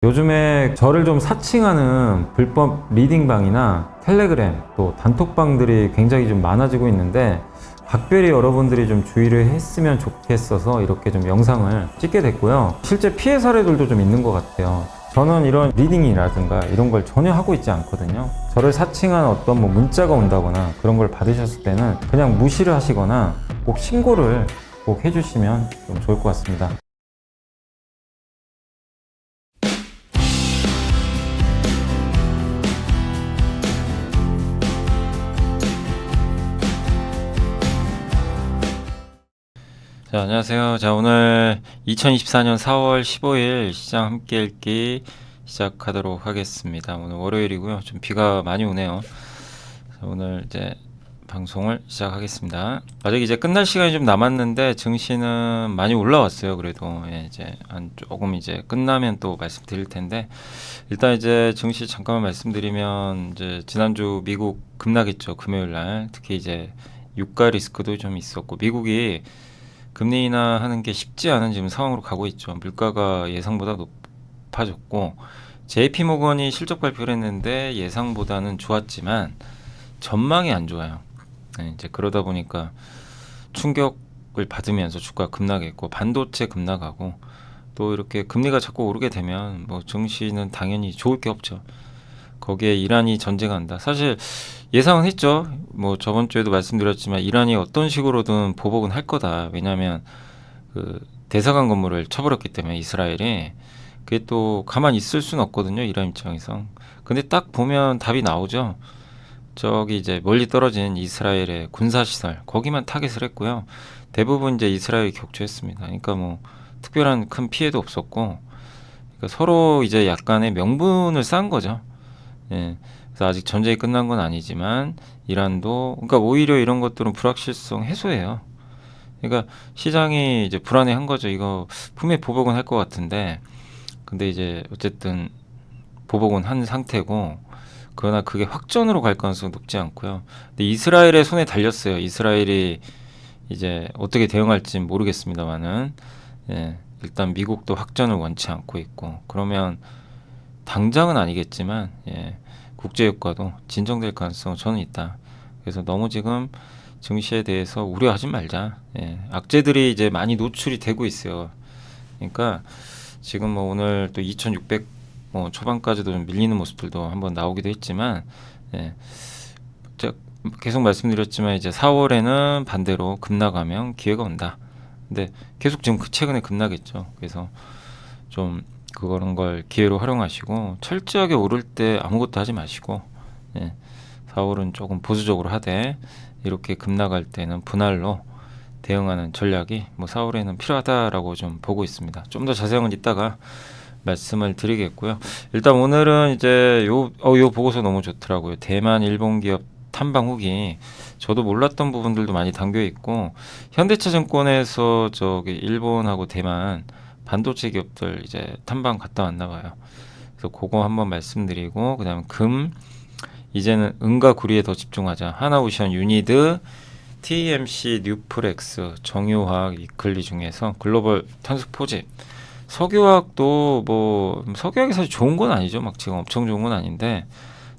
요즘에 저를 좀 사칭하는 불법 리딩방이나 텔레그램 또 단톡방들이 굉장히 좀 많아지고 있는데 각별히 여러분들이 좀 주의를 했으면 좋겠어서 이렇게 좀 영상을 찍게 됐고요. 실제 피해 사례들도 좀 있는 것 같아요. 저는 이런 리딩이라든가 이런 걸 전혀 하고 있지 않거든요. 저를 사칭한 어떤 뭐 문자가 온다거나 그런 걸 받으셨을 때는 그냥 무시를 하시거나 꼭 신고를 꼭 해주시면 좀 좋을 것 같습니다. 자, 안녕하세요. 자, 오늘 2024년 4월 15일 시장 함께 읽기 시작하도록 하겠습니다. 오늘 월요일이고요. 좀 비가 많이 오네요. 자, 오늘 이제 방송을 시작하겠습니다. 아직 이제 끝날 시간이 좀 남았는데 증시는 많이 올라왔어요. 그래도 이제 한 조금 이제 끝나면 또 말씀드릴 텐데 일단 이제 증시 잠깐만 말씀드리면 이제 지난주 미국 급락했죠. 금요일 날 특히 이제 유가 리스크도 좀 있었고 미국이 금리 인하하는 게 쉽지 않은 지금 상황으로 가고 있죠. 물가가 예상보다 높아졌고 JP모건이 실적 발표를 했는데 예상보다는 좋았지만 전망이 안 좋아요. 이제 그러다 보니까 충격을 받으면서 주가 급락했고 반도체 급락하고 또 이렇게 금리가 자꾸 오르게 되면 뭐 증시는 당연히 좋을 게 없죠. 거기에 이란이 전쟁한다. 사실 예상은 했죠. 뭐 저번 주에도 말씀드렸지만 이란이 어떤 식으로든 보복은 할 거다. 왜냐하면 그 대사관 건물을 쳐버렸기 때문에 이스라엘이 그게 또 가만히 있을 수는 없거든요. 이란 입장에서. 근데 딱 보면 답이 나오죠. 저기 이제 멀리 떨어진 이스라엘의 군사시설 거기만 타겟을 했고요. 대부분 이제 이스라엘이 격추했습니다. 그러니까 뭐 특별한 큰 피해도 없었고 그러니까 서로 이제 약간의 명분을 쌓은 거죠. 예. 그래서 아직 전쟁이 끝난 건 아니지만 이란도 그러니까 오히려 이런 것들은 불확실성 해소예요. 그러니까 시장이 이제 불안해한 거죠. 이거 분명히 보복은 할 것 같은데 근데 이제 어쨌든 보복은 한 상태고 그러나 그게 확전으로 갈 가능성은 높지 않고요. 근데 이스라엘의 손에 달렸어요. 이스라엘이 이제 어떻게 대응할지 모르겠습니다만은 일단 미국도 확전을 원치 않고 있고 그러면 당장은 아니겠지만 국제유가도 진정될 가능성은 저는 있다. 그래서 너무 지금 증시에 대해서 우려하지 말자. 악재들이 이제 많이 노출이 되고 있어요. 그러니까 지금 뭐 오늘 또 2,600 뭐 초반까지도 좀 밀리는 모습들도 한번 나오기도 했지만 제가 계속 말씀드렸지만 이제 4월에는 반대로 급락하면 기회가 온다. 근데 계속 지금 최근에 급락했죠. 그래서 좀 그런 걸 기회로 활용하시고 철저하게 오를 때 아무것도 하지 마시고 4월은 조금 보수적으로 하되 이렇게 급락할 때는 분할로 대응하는 전략이 뭐 4월에는 필요하다라고 좀 보고 있습니다. 좀 더 자세한 건 이따가 말씀을 드리겠고요. 일단 오늘은 이제 요 보고서 너무 좋더라고요. 대만 일본 기업 탐방 후기. 저도 몰랐던 부분들도 많이 담겨 있고 현대차증권에서 저기 일본하고 대만 반도체 기업들 이제 탐방 갔다 왔나 봐요. 그래서 그거 한번 말씀드리고 그다음 금 이제는 은과 구리에 더 집중하자. 하나오션, 유니드, TMC, 뉴프렉스, 정유화학, 이클리 중에서 글로벌 탄소 포집. 석유화학도 뭐 석유화학이 사실 좋은 건 아니죠. 막 지금 엄청 좋은 건 아닌데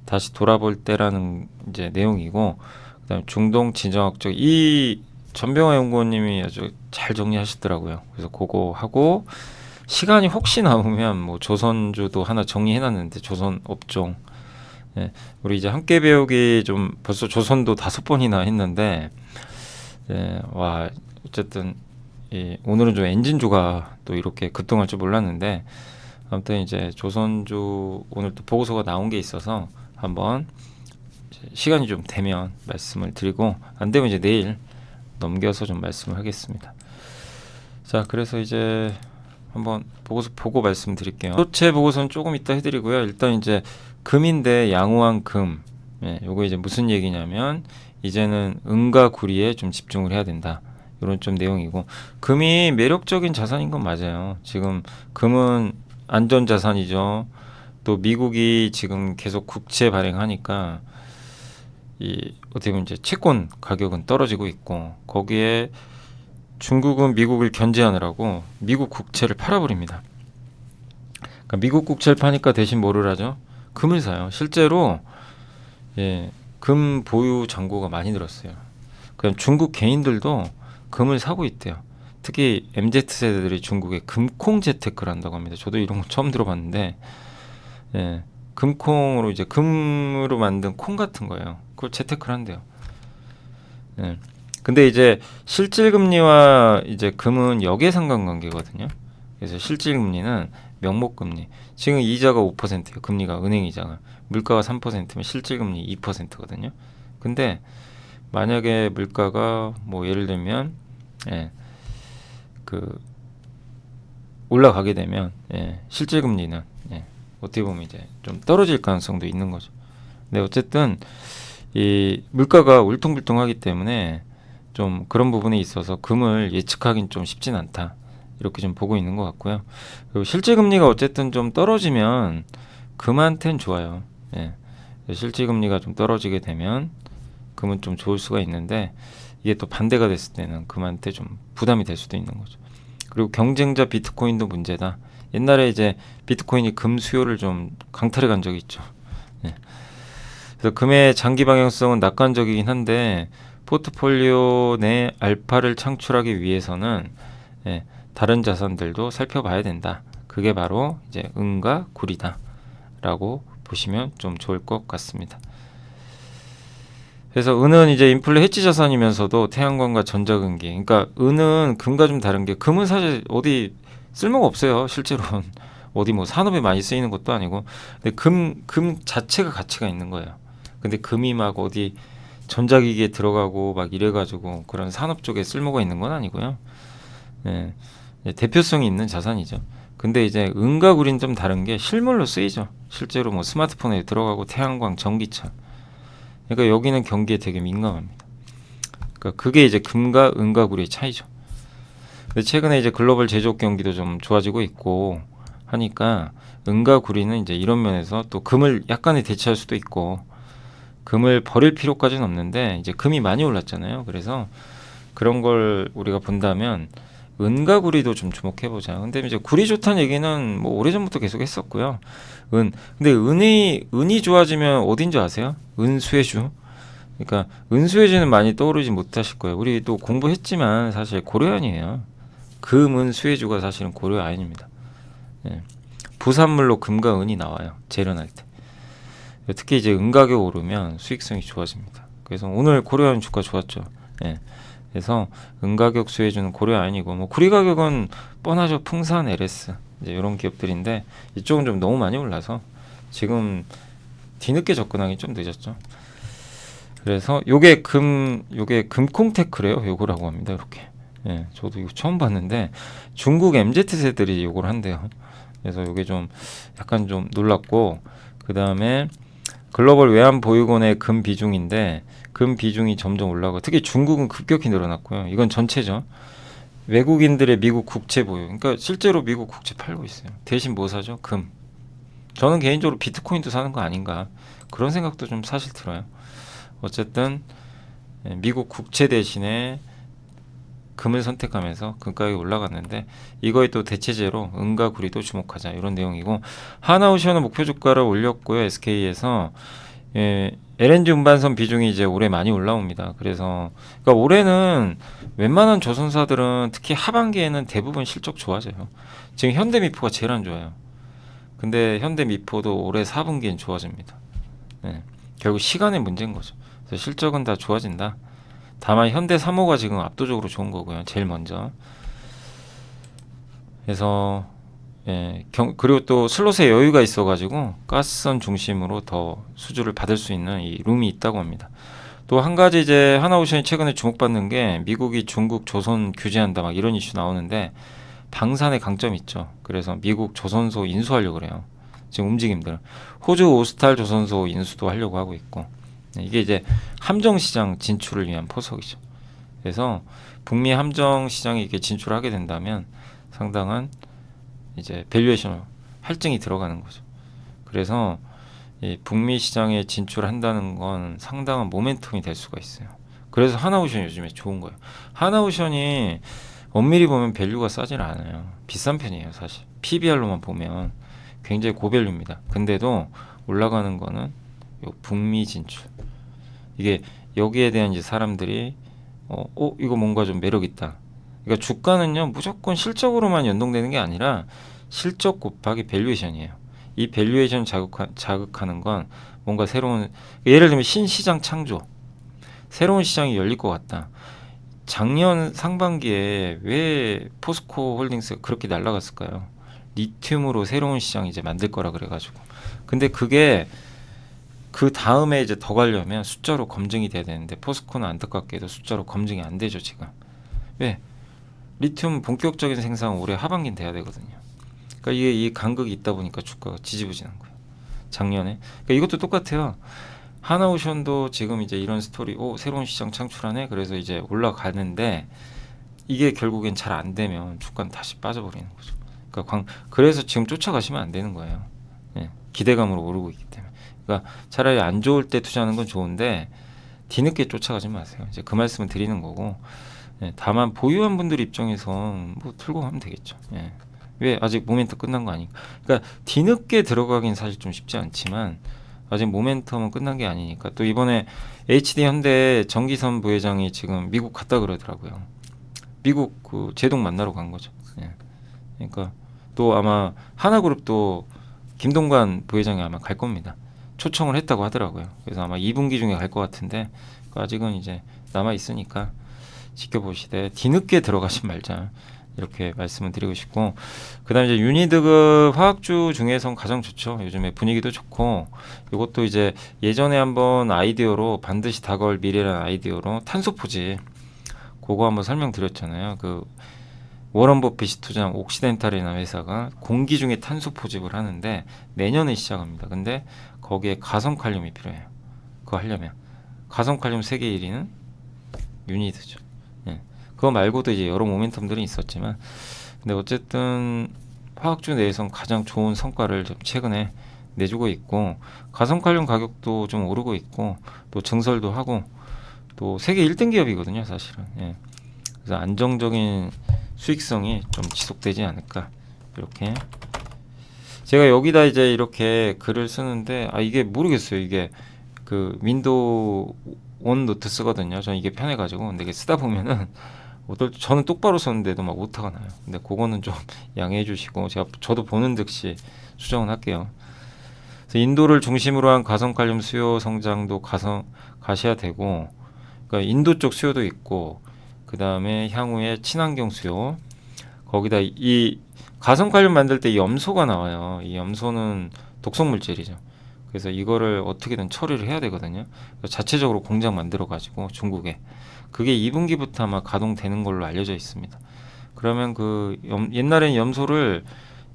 다시 돌아볼 때라는 이제 내용이고 그다음 중동 진정학적 이 전병화 연구원님이 아주 잘 정리하시더라고요. 그래서 그거 하고 시간이 혹시 남으면 뭐 조선주도 하나 정리해놨는데 조선 업종 우리 이제 함께 배우기 좀 벌써 조선도 5번이나 했는데 와 어쨌든 오늘은 좀 엔진주가 또 이렇게 급등할 줄 몰랐는데 아무튼 이제 조선주 오늘 또 보고서가 나온 게 있어서 한번 시간이 좀 되면 말씀을 드리고 안 되면 이제 내일 넘겨서 좀 말씀을 하겠습니다. 자, 그래서 이제 한번 보고서 보고 말씀드릴게요. 반도체 보고서는 조금 이따 해드리고요. 일단 이제 금인데 양호한 금. 요거 이제 무슨 얘기냐면 이제는 은과 구리에 좀 집중을 해야 된다. 이런 좀 내용이고 금이 매력적인 자산인 건 맞아요. 지금 금은 안전 자산이죠. 또 미국이 지금 계속 국채 발행하니까 이 어떻게 보면 이제 채권 가격은 떨어지고 있고 거기에 중국은 미국을 견제하느라고 미국 국채를 팔아버립니다. 그러니까 미국 국채를 파니까 대신 뭐를 하죠? 금을 사요. 실제로 예, 금 보유 잔고가 많이 늘었어요. 그냥 중국 개인들도 금을 사고 있대요. 특히 MZ세대들이 중국에 금콩 재테크를 한다고 합니다. 저도 이런 거 처음 들어봤는데 예, 금콩으로 이제 금으로 만든 콩 같은 거예요. 그걸 재테크를 한대요. 예. 근데 이제 실질금리와 이제 금은 역외상관관계거든요. 그래서 실질금리는 명목금리. 지금 이자가 5%예요. 금리가 은행 이자가. 물가가 3%면 실질금리 2%거든요. 근데 만약에 물가가 뭐 예를 들면 예, 그 올라가게 되면 예, 실질금리는 예, 어떻게 보면 이제 좀 떨어질 가능성도 있는 거죠. 근데 어쨌든 이 물가가 울퉁불퉁하기 때문에 좀 그런 부분에 있어서 금을 예측하기는 좀 쉽진 않다. 이렇게 좀 보고 있는 것 같고요. 그리고 실질 금리가 어쨌든 좀 떨어지면 금한테는 좋아요. 예. 실질 금리가 좀 떨어지게 되면 금은 좀 좋을 수가 있는데 이게 또 반대가 됐을 때는 금한테 좀 부담이 될 수도 있는 거죠. 그리고 경쟁자 비트코인도 문제다. 옛날에 이제 비트코인이 금 수요를 좀 강탈해 간 적이 있죠. 예. 그래서 금의 장기 방향성은 낙관적이긴 한데 포트폴리오 내 알파를 창출하기 위해서는 예, 다른 자산들도 살펴봐야 된다. 그게 바로 이제 은과 구리다라고 보시면 좀 좋을 것 같습니다. 그래서 은은 이제 인플레 해지 자산이면서도 태양광과 전자금기. 그러니까 은은 금과 좀 다른 게 금은 사실 어디 쓸모가 없어요. 실제로는 어디 뭐 산업에 많이 쓰이는 것도 아니고. 근데 금 자체가 가치가 있는 거예요. 근데 금이 막 어디 전자기기에 들어가고 막 이래가지고 그런 산업 쪽에 쓸모가 있는 건 아니고요. 예, 대표성이 있는 자산이죠. 근데 이제 은과 구리는 좀 다른 게 실물로 쓰이죠. 실제로 뭐 스마트폰에 들어가고 태양광, 전기차. 그러니까 여기는 경기에 되게 민감합니다. 그러니까 그게 이제 금과 은과 구리의 차이죠. 근데 최근에 이제 글로벌 제조업 경기도 좀 좋아지고 있고 하니까 은과 구리는 이제 이런 면에서 또 금을 약간의 대체할 수도 있고 금을 버릴 필요까지는 없는데 이제 금이 많이 올랐잖아요. 그래서 그런 걸 우리가 본다면 은과 구리도 좀 주목해보자. 근데 이제 구리 좋다는 얘기는 뭐 오래전부터 계속 했었고요. 근데 은이 좋아지면 어딘 줄 아세요? 은수혜주. 그러니까 은수혜주는 많이 떠오르지 못하실 거예요. 우리 또 공부했지만 사실 고려아연이에요. 금, 은, 수혜주가 사실은 고려아연입니다. 예. 부산물로 금과 은이 나와요. 재련할 때. 특히 이제 은 가격 오르면 수익성이 좋아집니다. 그래서 오늘 고려아연 주가 좋았죠. 예. 그래서 은 가격 수혜주는 고려아연이고 뭐 구리 가격은 뻔하죠. 풍산, LS 이제 이런 기업들인데 이쪽은 좀 너무 많이 올라서 지금 뒤늦게 접근하기 좀 늦었죠. 그래서 요게 금콩테크래요. 요거라고 합니다. 이렇게. 예, 저도 이거 처음 봤는데 중국 MZ세들이 요걸 한대요. 그래서 요게 좀 약간 좀 놀랐고 그 다음에 글로벌 외환보유고의 금 비중인데 금 비중이 점점 올라가고 특히 중국은 급격히 늘어났고요. 이건 전체죠. 외국인들의 미국 국채 보유. 그러니까 실제로 미국 국채 팔고 있어요. 대신 뭐 사죠? 금. 저는 개인적으로 비트코인도 사는 거 아닌가 그런 생각도 좀 사실 들어요. 어쨌든 미국 국채 대신에 금을 선택하면서 금가격이 올라갔는데 이거에 또 대체제로 은과 구리도 주목하자 이런 내용이고 하나오션은 목표 주가를 올렸고요. SK에서 LNG 운반선 비중이 이제 올해 많이 올라옵니다. 그래서 그러니까 올해는 웬만한 조선사들은 특히 하반기에는 대부분 실적 좋아져요. 지금 현대미포가 제일 안 좋아요. 근데 현대미포도 올해 4분기엔 좋아집니다. 네. 결국 시간의 문제인 거죠. 그래서 실적은 다 좋아진다. 다만 현대 3호가 지금 압도적으로 좋은 거고요. 제일 먼저. 그래서 그리고 또 슬롯에 여유가 있어가지고 가스선 중심으로 더 수주를 받을 수 있는 이 룸이 있다고 합니다. 또 한 가지 이제 하나오션이 최근에 주목받는 게 미국이 중국 조선 규제한다 막 이런 이슈 나오는데 방산의 강점이 있죠. 그래서 미국 조선소 인수하려고 그래요. 지금 움직임들. 호주 오스탈 조선소 인수도 하려고 하고 있고 이게 이제 함정시장 진출을 위한 포석이죠. 그래서 북미 함정시장에 이렇게 진출하게 된다면 상당한 이제 밸류에이션 할증이 들어가는 거죠. 그래서 이 북미 시장에 진출한다는 건 상당한 모멘텀이 될 수가 있어요. 그래서 하나오션이 요즘에 좋은 거예요. 하나오션이 엄밀히 보면 밸류가 싸질 않아요. 비싼 편이에요, 사실. PBR로만 보면. 굉장히 고밸류입니다. 근데도 올라가는 거는 요 북미 진출. 이게 여기에 대한 이제 사람들이 이거 뭔가 좀 매력 있다. 그러니까 주가는요 무조건 실적으로만 연동되는 게 아니라 실적 곱하기 밸류에이션이에요. 이 밸류에이션 자극하는 건 뭔가 새로운, 예를 들면 신시장 창조, 새로운 시장이 열릴 것 같다. 작년 상반기에 왜 포스코 홀딩스가 그렇게 날아갔을까요? 리튬으로 새로운 시장 이제 만들 거라 그래가지고. 근데 그게 그 다음에 이제 더 가려면 숫자로 검증이 돼야 되는데 포스코는 안타깝게도 숫자로 검증이 안 되죠 지금. 왜? 리튬 본격적인 생산 올해 하반기는 돼야 되거든요. 그러니까 이게 이 간극이 있다 보니까 주가가 지지부진한 거예요. 작년에. 그러니까 이것도 똑같아요. 하나오션도 지금 이제 이런 스토리, 새로운 시장 창출하네. 그래서 이제 올라가는데 이게 결국엔 잘 안 되면 주가는 다시 빠져버리는 거죠. 그러니까 그래서 지금 쫓아가시면 안 되는 거예요. 예, 기대감으로 오르고 있기 때문에. 그러니까 차라리 안 좋을 때 투자하는 건 좋은데 뒤늦게 쫓아가지 마세요. 이제 그 말씀을 드리는 거고. 예, 다만 보유한 분들 입장에선 뭐 틀고 가면 되겠죠. 예. 왜 아직 모멘텀 끝난 거 아니니까. 그러니까 뒤늦게 들어가긴 사실 좀 쉽지 않지만 아직 모멘텀은 끝난 게 아니니까. 또 이번에 HD 현대 정기선 부회장이 지금 미국 갔다 그러더라고요. 미국 그 제동 만나러 간 거죠. 예. 그러니까 또 아마 하나그룹도 김동관 부회장이 아마 갈 겁니다. 초청을 했다고 하더라고요. 그래서 아마 2분기 중에 갈 것 같은데 아직은 이제 남아 있으니까 지켜보시되 뒤늦게 들어가지 말자, 이렇게 말씀을 드리고 싶고, 그다음에 이제 유니드급 화학주 중에선 가장 좋죠. 요즘에 분위기도 좋고. 이것도 이제 예전에 한번 아이디어로 반드시 다가올 미래라는 아이디어로 탄소 포지, 그거 한번 설명드렸잖아요. 그 워런 버핏이 투자한 옥시덴탈이라는 회사가 공기 중에 탄소 포집을 하는데 내년에 시작합니다. 근데 거기에 가성칼륨이 필요해요. 그거 하려면 가성칼륨 세계 1위는 유니드죠. 예. 그거 말고도 이제 여러 모멘텀들이 있었지만, 근데 어쨌든 화학주 내에선 가장 좋은 성과를 좀 최근에 내주고 있고, 가성칼륨 가격도 좀 오르고 있고, 또 증설도 하고, 또 세계 1등 기업이거든요, 사실은. 예. 그래서 안정적인 수익성이 좀 지속되지 않을까, 이렇게. 제가 여기다 이제 이렇게 글을 쓰는데 이게 모르겠어요. 이게 그 윈도우 원 노트 쓰거든요. 저는 이게 편해가지고. 근데 이게 쓰다 보면은 저는 똑바로 썼는데도 막 오타가 나요. 근데 그거는 좀 양해해 주시고, 저도 보는 듯이 수정은 할게요. 그래서 인도를 중심으로 한 가성칼륨 수요 성장도 가시화되고, 그러니까 인도 쪽 수요도 있고, 그 다음에 향후에 친환경 수요, 거기다 이 가성칼륨 만들 때 염소가 나와요. 이 염소는 독성 물질이죠. 그래서 이거를 어떻게든 처리를 해야 되거든요. 자체적으로 공장 만들어 가지고 중국에, 그게 2분기부터 아마 가동되는 걸로 알려져 있습니다. 그러면 옛날엔 염소를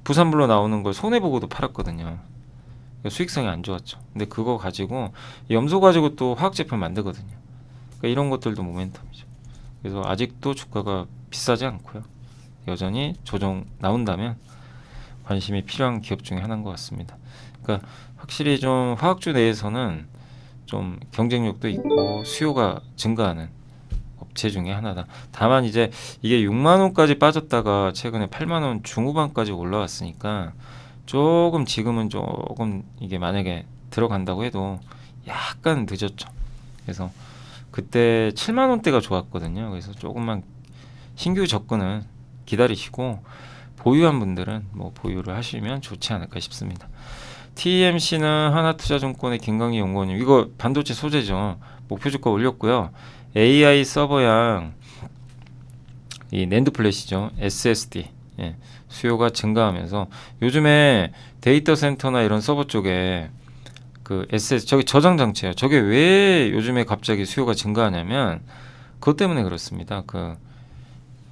부산물로 나오는 걸 손해 보고도 팔았거든요. 수익성이 안 좋았죠. 근데 그거 가지고 염소 가지고 또 화학 제품 만들거든요. 그러니까 이런 것들도 모멘텀이죠. 그래서 아직도 주가가 비싸지 않고요. 여전히 조정 나온다면 관심이 필요한 기업 중에 하나인 것 같습니다. 그러니까 확실히 좀 화학주 내에서는 좀 경쟁력도 있고 수요가 증가하는 업체 중에 하나다. 다만 이제 이게 6만 원까지 빠졌다가 최근에 8만 원 중후반까지 올라왔으니까 지금은 조금 이게 만약에 들어간다고 해도 약간 늦었죠. 그래서 그때 7만 원대가 좋았거든요. 그래서 조금만 신규 접근은 기다리시고, 보유한 분들은 뭐 보유를 하시면 좋지 않을까 싶습니다. TMC는 하나투자증권의 김강희 연구원님, 이거 반도체 소재죠. 목표 주가 올렸고요. AI 서버양, 이 낸드 플래시죠. SSD 수요가 증가하면서 요즘에 데이터 센터나 이런 서버 쪽에 그 저기 저장 장치예요. 저게 왜 요즘에 갑자기 수요가 증가하냐면 그것 때문에 그렇습니다.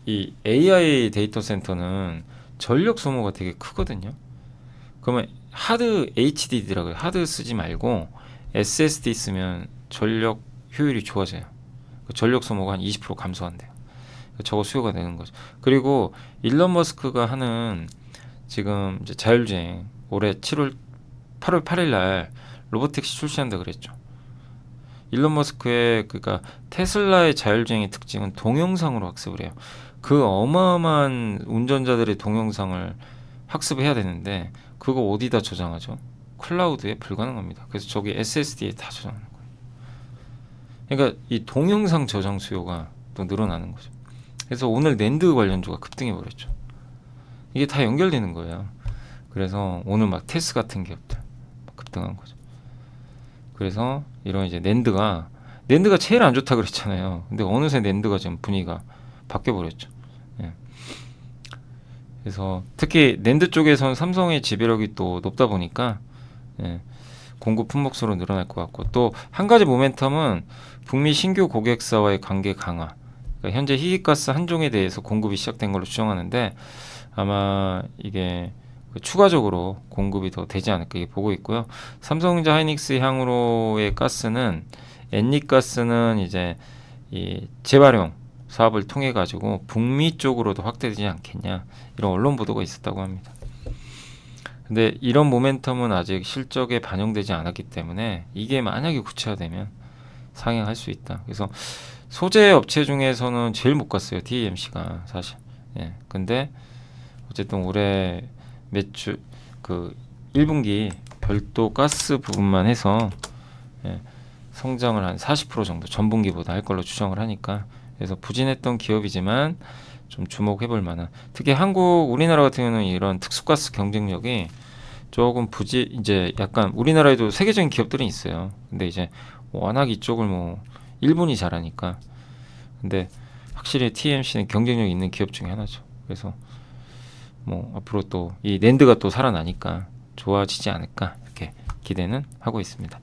이 AI 데이터 센터는 전력 소모가 되게 크거든요. 그러면 하드 HDD라고요. 하드 쓰지 말고 SSD 쓰면 전력 효율이 좋아져요. 전력 소모가 한 20% 감소한대요. 저거 수요가 되는 거죠. 그리고 일론 머스크가 하는 지금 이제 자율주행, 올해 8월 8일 날 로보택시 출시한다 그랬죠. 일론 머스크의 그러니까 테슬라의 자율주행의 특징은 동영상으로 학습을 해요. 그 어마어마한 운전자들의 동영상을 학습해야 되는데 그거 어디다 저장하죠? 클라우드에 불가능합니다. 그래서 저기 SSD에 다 저장하는 거예요. 그러니까 이 동영상 저장 수요가 또 늘어나는 거죠. 그래서 오늘 낸드 관련주가 급등해 버렸죠. 이게 다 연결되는 거예요. 그래서 오늘 막 테스 같은 기업들 급등한 거죠. 그래서 이런 이제 낸드가 제일 안 좋다 그랬잖아요. 근데 어느새 낸드가 지금 분위기가 바뀌어 버렸죠. 예. 그래서 특히 낸드 쪽에서는 삼성의 지배력이 또 높다 보니까 예, 공급 품목수로 늘어날 것 같고, 또 한 가지 모멘텀은 북미 신규 고객사와의 관계 강화. 그러니까 현재 희귀가스 한 종에 대해서 공급이 시작된 걸로 추정하는데 아마 이게 추가적으로 공급이 더 되지 않을까 이렇게 보고 있고요. 삼성전자 하이닉스 향으로의 가스는 엔리가스는 이제 이 재활용 사업을 통해 가지고 북미 쪽으로도 확대되지 않겠냐 이런 언론 보도가 있었다고 합니다. 근데 이런 모멘텀은 아직 실적에 반영되지 않았기 때문에 이게 만약에 구체화되면 상향할 수 있다. 그래서 소재 업체 중에서는 제일 못 갔어요. TMC가 사실. 예. 근데 어쨌든 올해 매출 그 1분기 별도 가스 부분만 해서 예, 성장을 한 40% 정도 전분기보다 할 걸로 추정을 하니까, 그래서 부진했던 기업이지만 좀 주목해 볼 만한, 특히 우리나라 같은 경우는 이런 특수가스 경쟁력이 조금 이제 약간 우리나라에도 세계적인 기업들이 있어요. 근데 이제 워낙 이쪽을 일본이 잘하니까. 근데 확실히 TMC는 경쟁력 있는 기업 중에 하나죠. 그래서 앞으로 또 이 낸드가 또 살아나니까 좋아지지 않을까 이렇게 기대는 하고 있습니다.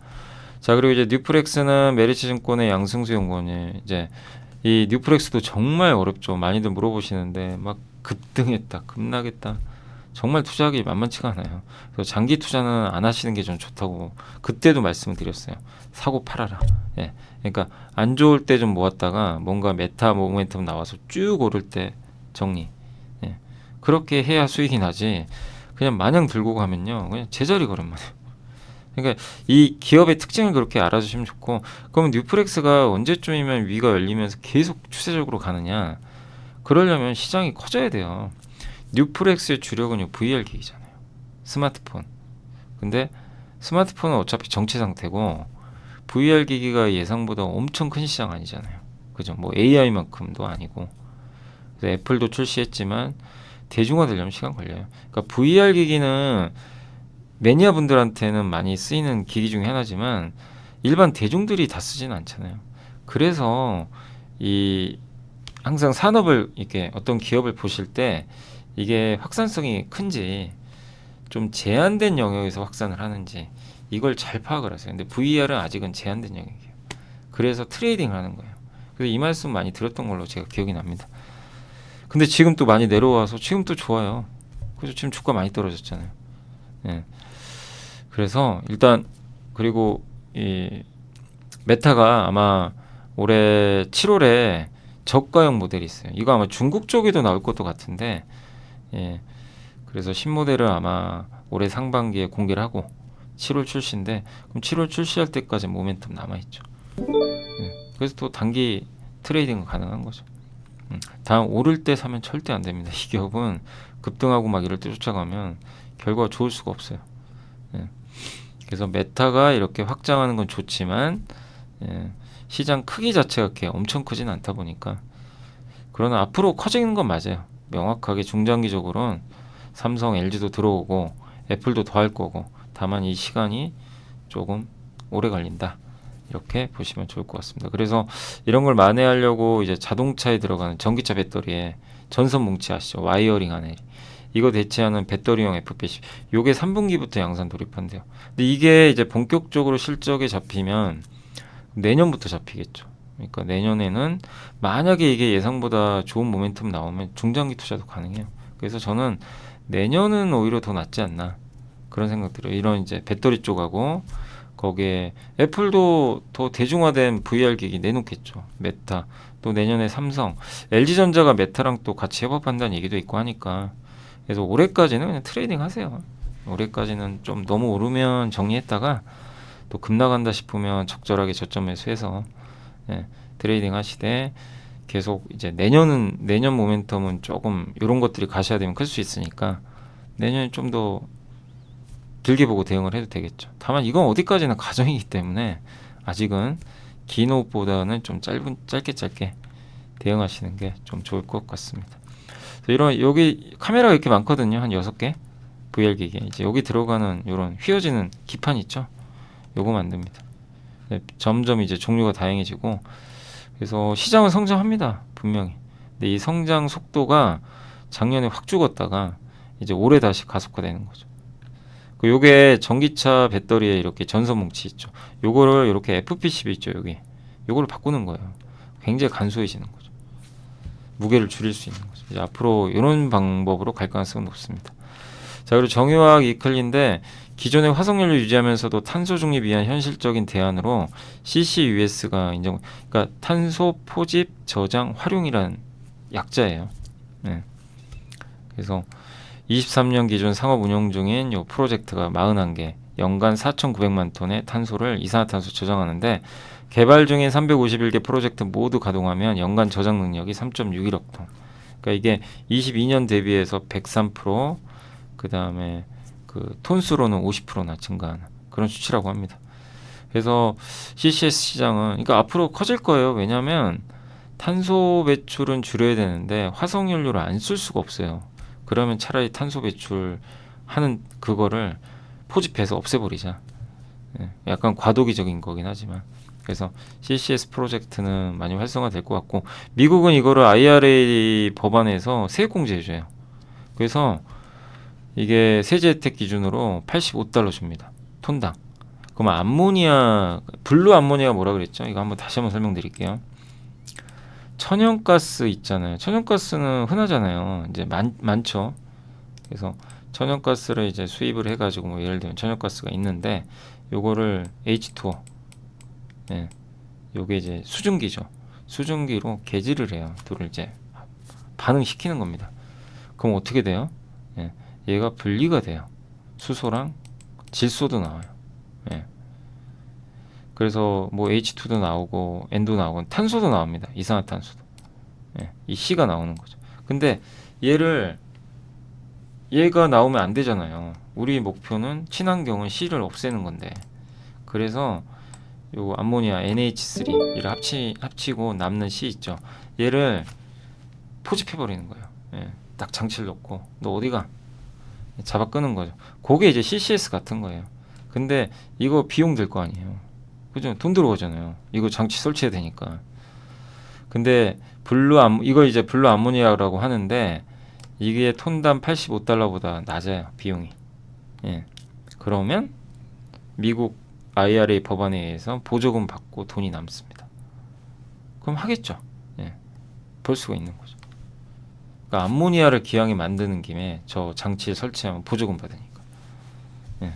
자, 그리고 이제 뉴프렉스는 메리츠증권의 양승수 연구원이 이제 이 뉴프렉스도 정말 어렵죠. 많이들 물어보시는데 막 급등했다, 급락했다. 정말 투자하기 만만치가 않아요. 그래서 장기 투자는 안 하시는 게 좀 좋다고 그때도 말씀을 드렸어요. 사고 팔아라. 예. 그러니까 안 좋을 때 좀 모았다가 뭔가 메타 모멘텀 나와서 쭉 오를 때 정리. 예. 그렇게 해야 수익이 나지. 그냥 마냥 들고 가면요, 그냥 제자리 걸음 말이에요. 그러니까 이 기업의 특징을 그렇게 알아주시면 좋고, 그러면 뉴프렉스가 언제쯤이면 위가 열리면서 계속 추세적으로 가느냐? 그러려면 시장이 커져야 돼요. 뉴프렉스의 주력은 VR 기기잖아요. 스마트폰. 근데 스마트폰은 어차피 정체 상태고 VR 기기가 예상보다 엄청 큰 시장 아니잖아요. 그죠? AI만큼도 아니고. 그래서 애플도 출시했지만 대중화되려면 시간 걸려요. 그러니까 VR 기기는 매니아 분들한테는 많이 쓰이는 기기 중에 하나지만 일반 대중들이 다 쓰지는 않잖아요. 그래서 항상 산업을 이렇게 어떤 기업을 보실 때 이게 확산성이 큰지 좀 제한된 영역에서 확산을 하는지 이걸 잘 파악을 하세요. 근데 VR은 아직은 제한된 영역이에요. 그래서 트레이딩을 하는 거예요. 그래서 이 말씀 많이 들었던 걸로 제가 기억이 납니다. 근데 지금 또 많이 내려와서 지금 또 좋아요. 그래서 지금 주가 많이 떨어졌잖아요. 예. 그래서 일단, 그리고 이 메타가 아마 올해 7월에 저가형 모델이 있어요. 이거 아마 중국 쪽에도 나올 것도 같은데, 예. 그래서 신모델을 아마 올해 상반기에 공개를 하고 7월 출시인데, 그럼 7월 출시할 때까지 모멘텀 남아있죠. 예. 그래서 또 단기 트레이딩은 가능한 거죠. 다음 오를 때 사면 절대 안 됩니다. 이 기업은 급등하고 막 이럴 때 쫓아가면 결과가 좋을 수가 없어요. 예. 그래서 메타가 이렇게 확장하는 건 좋지만 예, 시장 크기 자체가 그렇게 엄청 크진 않다 보니까, 그러나 앞으로 커지는 건 맞아요. 명확하게 중장기적으로는 삼성, LG도 들어오고 애플도 더 할 거고, 다만 이 시간이 조금 오래 걸린다. 이렇게 보시면 좋을 것 같습니다. 그래서 이런 걸 만회하려고 이제 자동차에 들어가는 전기차 배터리에 전선 뭉치 아시죠? 와이어링 안에 이거 대체하는 배터리용 FP10, 요게 3분기부터 양산 돌입한대요. 근데 이게 이제 본격적으로 실적에 잡히면 내년부터 잡히겠죠. 그러니까 내년에는 만약에 이게 예상보다 좋은 모멘텀 나오면 중장기 투자도 가능해요. 그래서 저는 내년은 오히려 더 낫지 않나 그런 생각 들어요. 이런 이제 배터리 쪽하고 거기에 애플도 더 대중화된 VR 기기 내놓겠죠. 메타, 또 내년에 삼성, LG전자가 메타랑 또 같이 협업한다는 얘기도 있고 하니까, 그래서 올해까지는 그냥 트레이딩 하세요. 올해까지는 좀 너무 오르면 정리했다가 또 급나간다 싶으면 적절하게 저점 매수해서 예, 트레이딩 하시되, 계속 이제 내년 모멘텀은 조금 이런 것들이 가셔야 되면 클 수 있으니까 내년에 좀 더 길게 보고 대응을 해도 되겠죠. 다만 이건 어디까지나 가정이기 때문에 아직은 긴 호흡보다는 좀 짧게 대응하시는 게 좀 좋을 것 같습니다. 그래서 이런 여기 카메라가 이렇게 많거든요. 한 6개 VR 기계. 이제 여기 들어가는 이런 휘어지는 기판 있죠. 요거 만듭니다. 네, 점점 이제 종류가 다양해지고 그래서 시장은 성장합니다. 분명히. 근데 이 성장 속도가 작년에 확 죽었다가 이제 올해 다시 가속화되는 거죠. 요게 전기차 배터리에 이렇게 전선 뭉치 있죠. 요거를 이렇게 FPCB 있죠. 여기. 요거를 바꾸는 거예요. 굉장히 간소해지는 거죠. 무게를 줄일 수 있는 거죠. 이제 앞으로 이런 방법으로 갈 가능성은 높습니다. 자, 그리고 정유화학 이클린데 기존의 화석연료 유지하면서도 중립 중립 위한 현실적인 대안으로 CCUS가 그러니까 탄소 포집 저장 활용이라는 약자예요. 네. 그래서 23년 기준 상업 운영 중인 요 프로젝트가 41개, 연간 4,900만 톤의 탄소를 이산화탄소 저장하는데 개발 중인 351개 프로젝트 모두 가동하면 연간 저장 능력이 3.61억 톤. 그러니까 이게 22년 대비해서 103%, 그다음에 그 톤수로는 50%나 증가하는 그런 수치라고 합니다. 그래서 CCS 시장은 그러니까 앞으로 커질 거예요. 왜냐하면 탄소 배출은 줄여야 되는데 화석연료를 안 쓸 수가 없어요. 그러면 차라리 탄소 배출하는 그거를 포집해서 없애버리자. 예, 약간 과도기적인 거긴 하지만 그래서 CCS 프로젝트는 많이 활성화될 것 같고 미국은 이거를 IRA 법안에서 세액 공제해줘요. 그래서 이게 세제 혜택 기준으로 85달러 줍니다. 톤당. 그럼 암모니아, 블루 암모니아가 뭐라 그랬죠? 이거 다시 한번 설명드릴게요. 천연가스 있잖아요. 천연가스는 흔하잖아요. 이제 많죠. 그래서 천연가스를 이제 수입을 해가지고 뭐 예를 들면 천연가스가 있는데 요거를 H2O, 예, 요게 이제 수증기죠. 수증기로 개질을 해요. 둘을 이제 반응시키는 겁니다. 그럼 어떻게 돼요? 예, 얘가 분리가 돼요. 수소랑 질소도 나와요. 예. 그래서 뭐 H2도 나오고 N도 나오고 탄소도 나옵니다. 이산화탄소도. 예, 이 C가 나오는 거죠. 근데 얘가 나오면 안 되잖아요. 우리 목표는 친환경은 C를 없애는 건데. 그래서 요 암모니아 NH3를 합치고 남는 C 있죠. 얘를 포집해 버리는 거예요. 예, 딱 장치를 놓고 너 어디가? 잡아 끄는 거죠. 그게 이제 CCS 같은 거예요. 근데 이거 비용 들 거 아니에요. 그죠? 돈 들어가잖아요. 이거 장치 설치해야 되니까. 근데 이걸 이제 블루 암모니아라고 하는데 이게 톤당 85달러보다 낮아요. 비용이. 예. 그러면 미국 IRA 법안에 의해서 보조금 받고 돈이 남습니다. 그럼 하겠죠. 예. 볼 수가 있는 거죠. 그러니까 암모니아를 기왕에 만드는 김에 저 장치에 설치하면 보조금 받으니까. 예.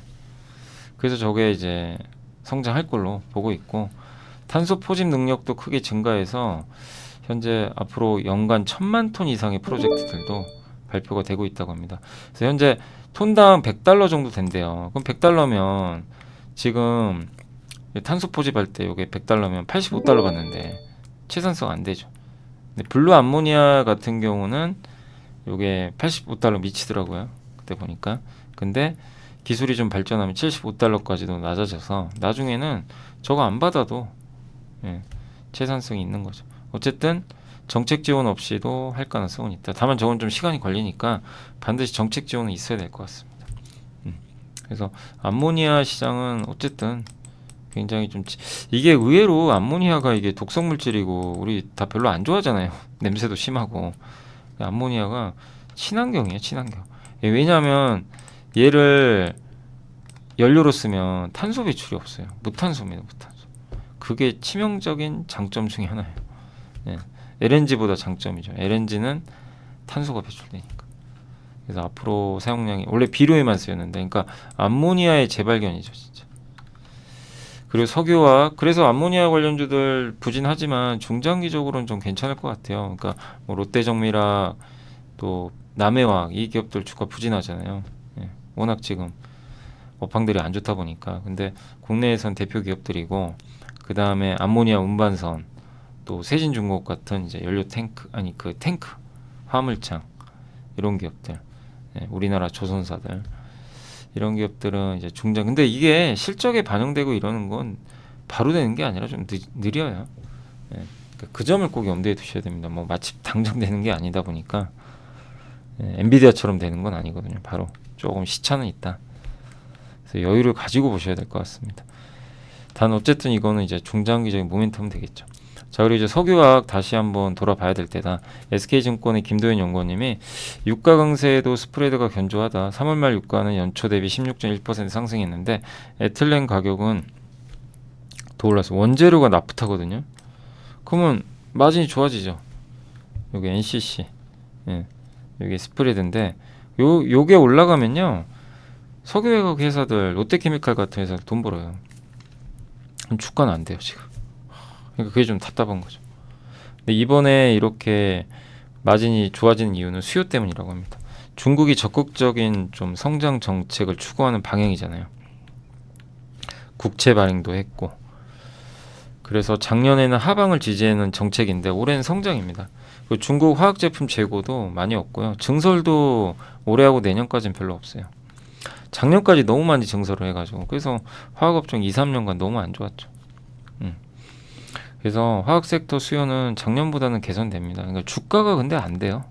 그래서 저게 이제 성장할 걸로 보고 있고 탄소 포집 능력도 크게 증가해서 현재 앞으로 연간 1,000만 톤 이상의 프로젝트들도 발표가 되고 있다고 합니다. 그래서 현재 톤당 100달러 정도 된대요. 그럼 100달러면 지금 탄소 포집할 때 이게 100달러면 85달러 받는데 채산성 안 되죠. 근데 블루 암모니아 같은 경우는 이게 85달러 미치더라고요. 그때 보니까. 근데 기술이 좀 발전하면 75달러까지도 낮아져서 나중에는 저거 안 받아도 예, 채산성이 있는 거죠. 어쨌든 정책 지원 없이도 할 가능성은 있다. 다만 저건 좀 시간이 걸리니까 반드시 정책 지원은 있어야 될 것 같습니다. 그래서 암모니아 시장은 어쨌든 굉장히 좀 이게 의외로 암모니아가 이게 독성 물질이고 우리 다 별로 안 좋아하잖아요. 냄새도 심하고. 암모니아가 친환경이에요. 친환경. 예, 왜냐하면 얘를 연료로 쓰면 탄소 배출이 없어요. 무탄소입니다. 무탄소. 그게 치명적인 장점 중에 하나예요. 예. LNG보다 장점이죠. LNG는 탄소가 배출되니까. 그래서 앞으로 사용량이 원래 비료에만 쓰였는데, 그러니까 암모니아의 재발견이죠, 진짜. 그리고 석유화학, 그래서 암모니아 관련주들 부진하지만 중장기적으로는 좀 괜찮을 것 같아요. 그러니까 뭐 롯데정밀화학, 또 남해화학 이 기업들 주가 부진하잖아요. 예. 워낙 지금 업황들이 안 좋다 보니까. 근데 국내에선 대표 기업들이고, 그 다음에 암모니아 운반선, 또 세진중공업 같은 이제 연료 탱크, 탱크 화물창 이런 기업들. 우리나라 조선사들 이런 기업들은 이제 중장. 근데 이게 실적에 반영되고 이러는 건 바로 되는 게 아니라 좀 느려요. 그러니까 그 점을 꼭 염두에 두셔야 됩니다. 뭐 마침 당장 되는 게 아니다 보니까 엔비디아처럼 되는 건 아니거든요. 바로 조금 시차는 있다. 그래서 여유를 가지고 보셔야 될 것 같습니다. 단 어쨌든 이거는 이제 중장기적인 모멘텀은 되겠죠. 자, 그리고 이제 석유화학 다시 한번 돌아봐야 될 때다. SK증권의 김도현 연구원님이 유가 강세에도 스프레드가 견조하다. 3월 말 유가는 연초 대비 16.1% 상승했는데 에틸렌 가격은 더 올라서 원재료가 나프타거든요. 그러면 마진이 좋아지죠. 여기 NCC, 여기 스프레드인데 요게 올라가면요, 석유화학 회사들, 롯데케미칼 같은 회사 돈 벌어요. 주가는 안 돼요 지금. 그러니까 그게 좀 답답한 거죠. 근데 이번에 이렇게 마진이 좋아지는 이유는 수요 때문이라고 합니다. 중국이 적극적인 좀 성장 정책을 추구하는 방향이잖아요. 국채 발행도 했고, 그래서 작년에는 하방을 지지하는 정책인데 올해는 성장입니다. 그리고 중국 화학 제품 재고도 많이 없고요. 증설도 올해하고 내년까지는 별로 없어요. 작년까지 너무 많이 증설을 해가지고, 그래서 화학업종 2, 3년간 너무 안 좋았죠. 그래서 화학 섹터 수요는 작년보다는 개선됩니다. 그러니까 주가가 근데 안 돼요.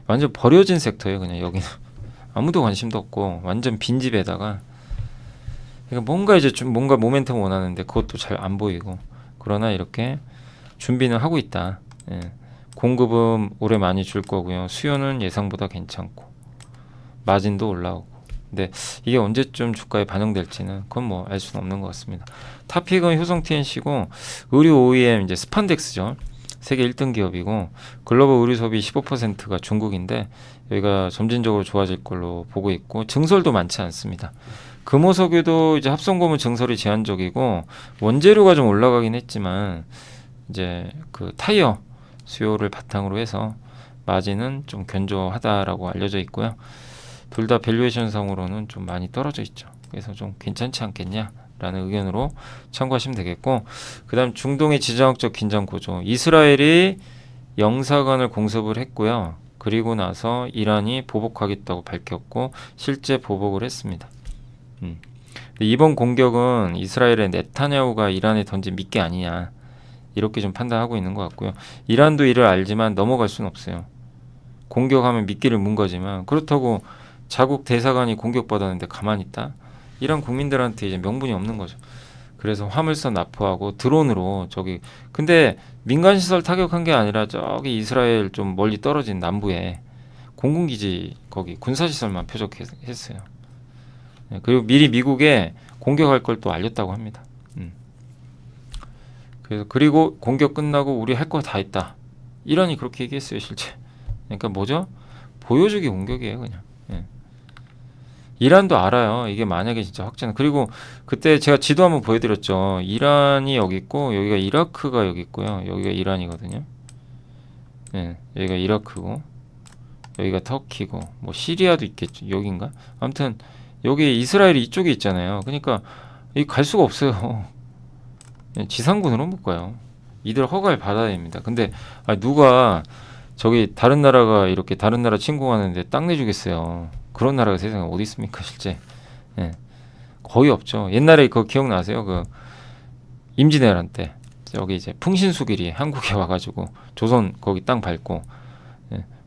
완전 버려진 섹터예요. 그냥 여기는 아무도 관심도 없고 완전 빈집에다가, 그러니까 뭔가 이제 좀 뭔가 모멘텀 원하는데 그것도 잘 안 보이고, 그러나 이렇게 준비는 하고 있다. 공급은 올해 많이 줄 거고요. 수요는 예상보다 괜찮고 마진도 올라오고. 근데 이게 언제쯤 주가에 반영될지는 그건 뭐 알 수는 없는 것 같습니다. 타픽은 효성 TNC고, 의류 OEM 이제 스판덱스죠. 세계 1등 기업이고, 글로벌 의류 소비 15%가 중국인데 여기가 점진적으로 좋아질 걸로 보고 있고, 증설도 많지 않습니다. 금호석유도 이제 합성고무 증설이 제한적이고, 원재료가 좀 올라가긴 했지만 이제 그 타이어 수요를 바탕으로 해서 마진은 좀 견조하다라고 알려져 있고요. 둘 다 밸류에이션 상으로는 좀 많이 떨어져 있죠. 그래서 좀 괜찮지 않겠냐라는 의견으로 참고하시면 되겠고, 그 다음 중동의 지정학적 긴장 고조. 이스라엘이 영사관을 공습을 했고요. 그리고 나서 이란이 보복하겠다고 밝혔고 실제 보복을 했습니다. 이번 공격은 이스라엘의 네타냐후가 이란에 던진 미끼 아니냐, 이렇게 좀 판단하고 있는 것 같고요. 이란도 이를 알지만 넘어갈 수는 없어요. 공격하면 미끼를 문 거지만, 그렇다고 자국 대사관이 공격받았는데 가만히 있다? 이란 국민들한테 이제 명분이 없는 거죠. 그래서 화물선 납포하고 드론으로 저기, 근데 민간 시설 타격한 게 아니라 저기 이스라엘 좀 멀리 떨어진 남부에 공군기지 거기 군사시설만 표적했어요. 그리고 미리 미국에 공격할 걸 또 알렸다고 합니다. 그래서 그리고 공격 끝나고 우리 할 거 다 했다. 이란이 그렇게 얘기했어요 실제. 그러니까 뭐죠? 보여주기 공격이에요 그냥. 이란도 알아요. 이게 만약에 진짜 확전. 그리고 그때 제가 지도 한번 보여드렸죠. 이란이 여기 있고 여기가 이라크가 여기 있고요. 여기가 이란이거든요. 여기가 이라크고 여기가 터키고 뭐 시리아도 있겠죠. 여긴가? 아무튼 여기 이스라엘이 이쪽에 있잖아요. 그러니까 이 갈 수가 없어요. 지상군으로 못 가요. 이들 허가를 받아야 됩니다. 근데 누가 저기 다른 나라가 이렇게 다른 나라 침공하는데 땅 내주겠어요. 그런 나라가 세상에 어디 있습니까 실제. 거의 없죠. 옛날에 그거 기억나세요? 그 임진왜란 때 여기 이제 풍신수길이 한국에 와가지고 조선 거기 땅 밟고,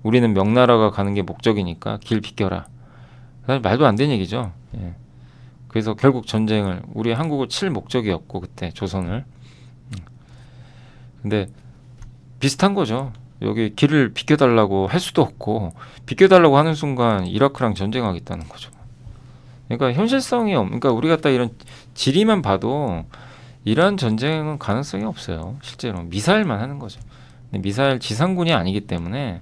우리는 명나라가 가는 게 목적이니까 길 비켜라. 말도 안 되는 얘기죠. 그래서 결국 전쟁을, 우리 한국을 칠 목적이었고 그때 조선을. 근데 비슷한 거죠. 여기 길을 비켜달라고 할 수도 없고, 비켜달라고 하는 순간 이라크랑 전쟁하겠다는 거죠. 그러니까 현실성이 그러니까 우리가 딱 이런 지리만 봐도 이란 전쟁은 가능성이 없어요. 실제로 미사일만 하는 거죠. 근데 미사일 지상군이 아니기 때문에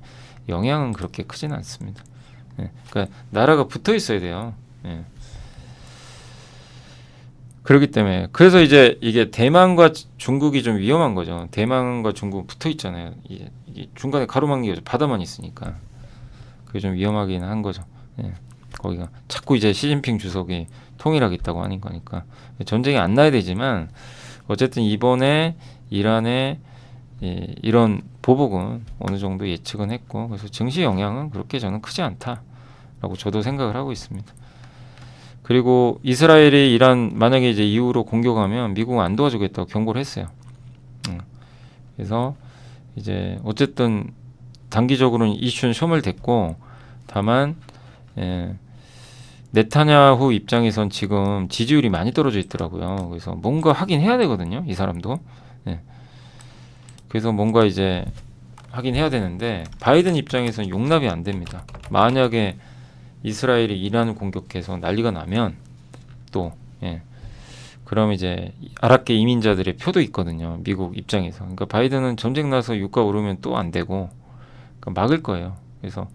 영향은 그렇게 크진 않습니다. 그러니까 나라가 붙어 있어야 돼요. 그렇기 때문에, 그래서 이제 이게 대만과 중국이 좀 위험한 거죠. 대만과 중국 붙어 있잖아요. 이게 중간에 가로막는 게 바다만 있으니까 그게 좀 위험하긴 한 거죠. 거기가 자꾸 이제 시진핑 주석이 통일하겠다고 하는 거니까 전쟁이 안 나야 되지만, 어쨌든 이번에 이란의 이런 보복은 어느 정도 예측은 했고, 그래서 증시 영향은 그렇게 저는 크지 않다라고 라고 저도 생각을 하고 있습니다. 그리고 이스라엘이 이란 만약에 이제 이후로 공격하면 미국은 안 도와주겠다고 경고를 했어요. 그래서 이제 어쨌든 단기적으로는 이슈는 소멸됐고, 다만 네타냐후 입장에선 지금 지지율이 많이 떨어져 있더라고요. 그래서 뭔가 하긴 해야 되거든요, 이 사람도. 그래서 뭔가 이제 하긴 해야 되는데, 바이든 입장에서는 용납이 안 됩니다. 만약에 이스라엘이 이란을 공격해서 난리가 나면 또 그럼 이제 아랍계 이민자들의 표도 있거든요, 미국 입장에서. 그러니까 바이든은 전쟁 나서 유가 오르면 또 안 되고, 그러니까 막을 거예요. 그래서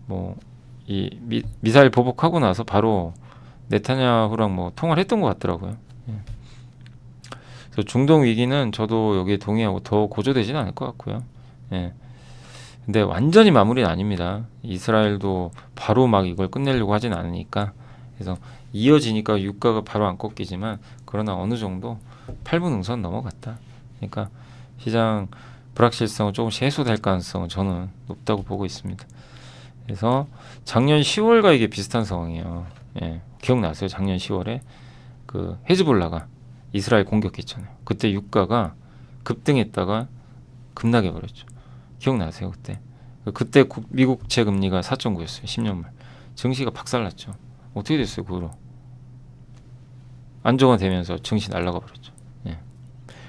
뭐 이 미사일 보복하고 나서 바로 네타냐후랑 뭐 통화를 했던 것 같더라고요. 그래서 중동 위기는 저도 여기에 동의하고 더 고조되지는 않을 것 같고요. 근데 완전히 마무리는 아닙니다. 이스라엘도 바로 막 이걸 끝내려고 하진 않으니까. 그래서 이어지니까 유가가 바로 안 꺾이지만, 그러나 어느 정도 8분 응선 넘어갔다. 그러니까 시장 불확실성은 조금씩 해소될 가능성은 저는 높다고 보고 있습니다. 그래서 작년 10월과 이게 비슷한 상황이에요. 기억나세요? 작년 10월에 그 헤즈볼라가 이스라엘 공격했잖아요. 그때 유가가 급등했다가 급락해 버렸죠. 기억나세요? 그때 미국채 금리가 4.9였어요. 10년물. 증시가 박살났죠. 어떻게 됐어요, 그 후로? 안정화되면서 증시 날아가 버렸죠.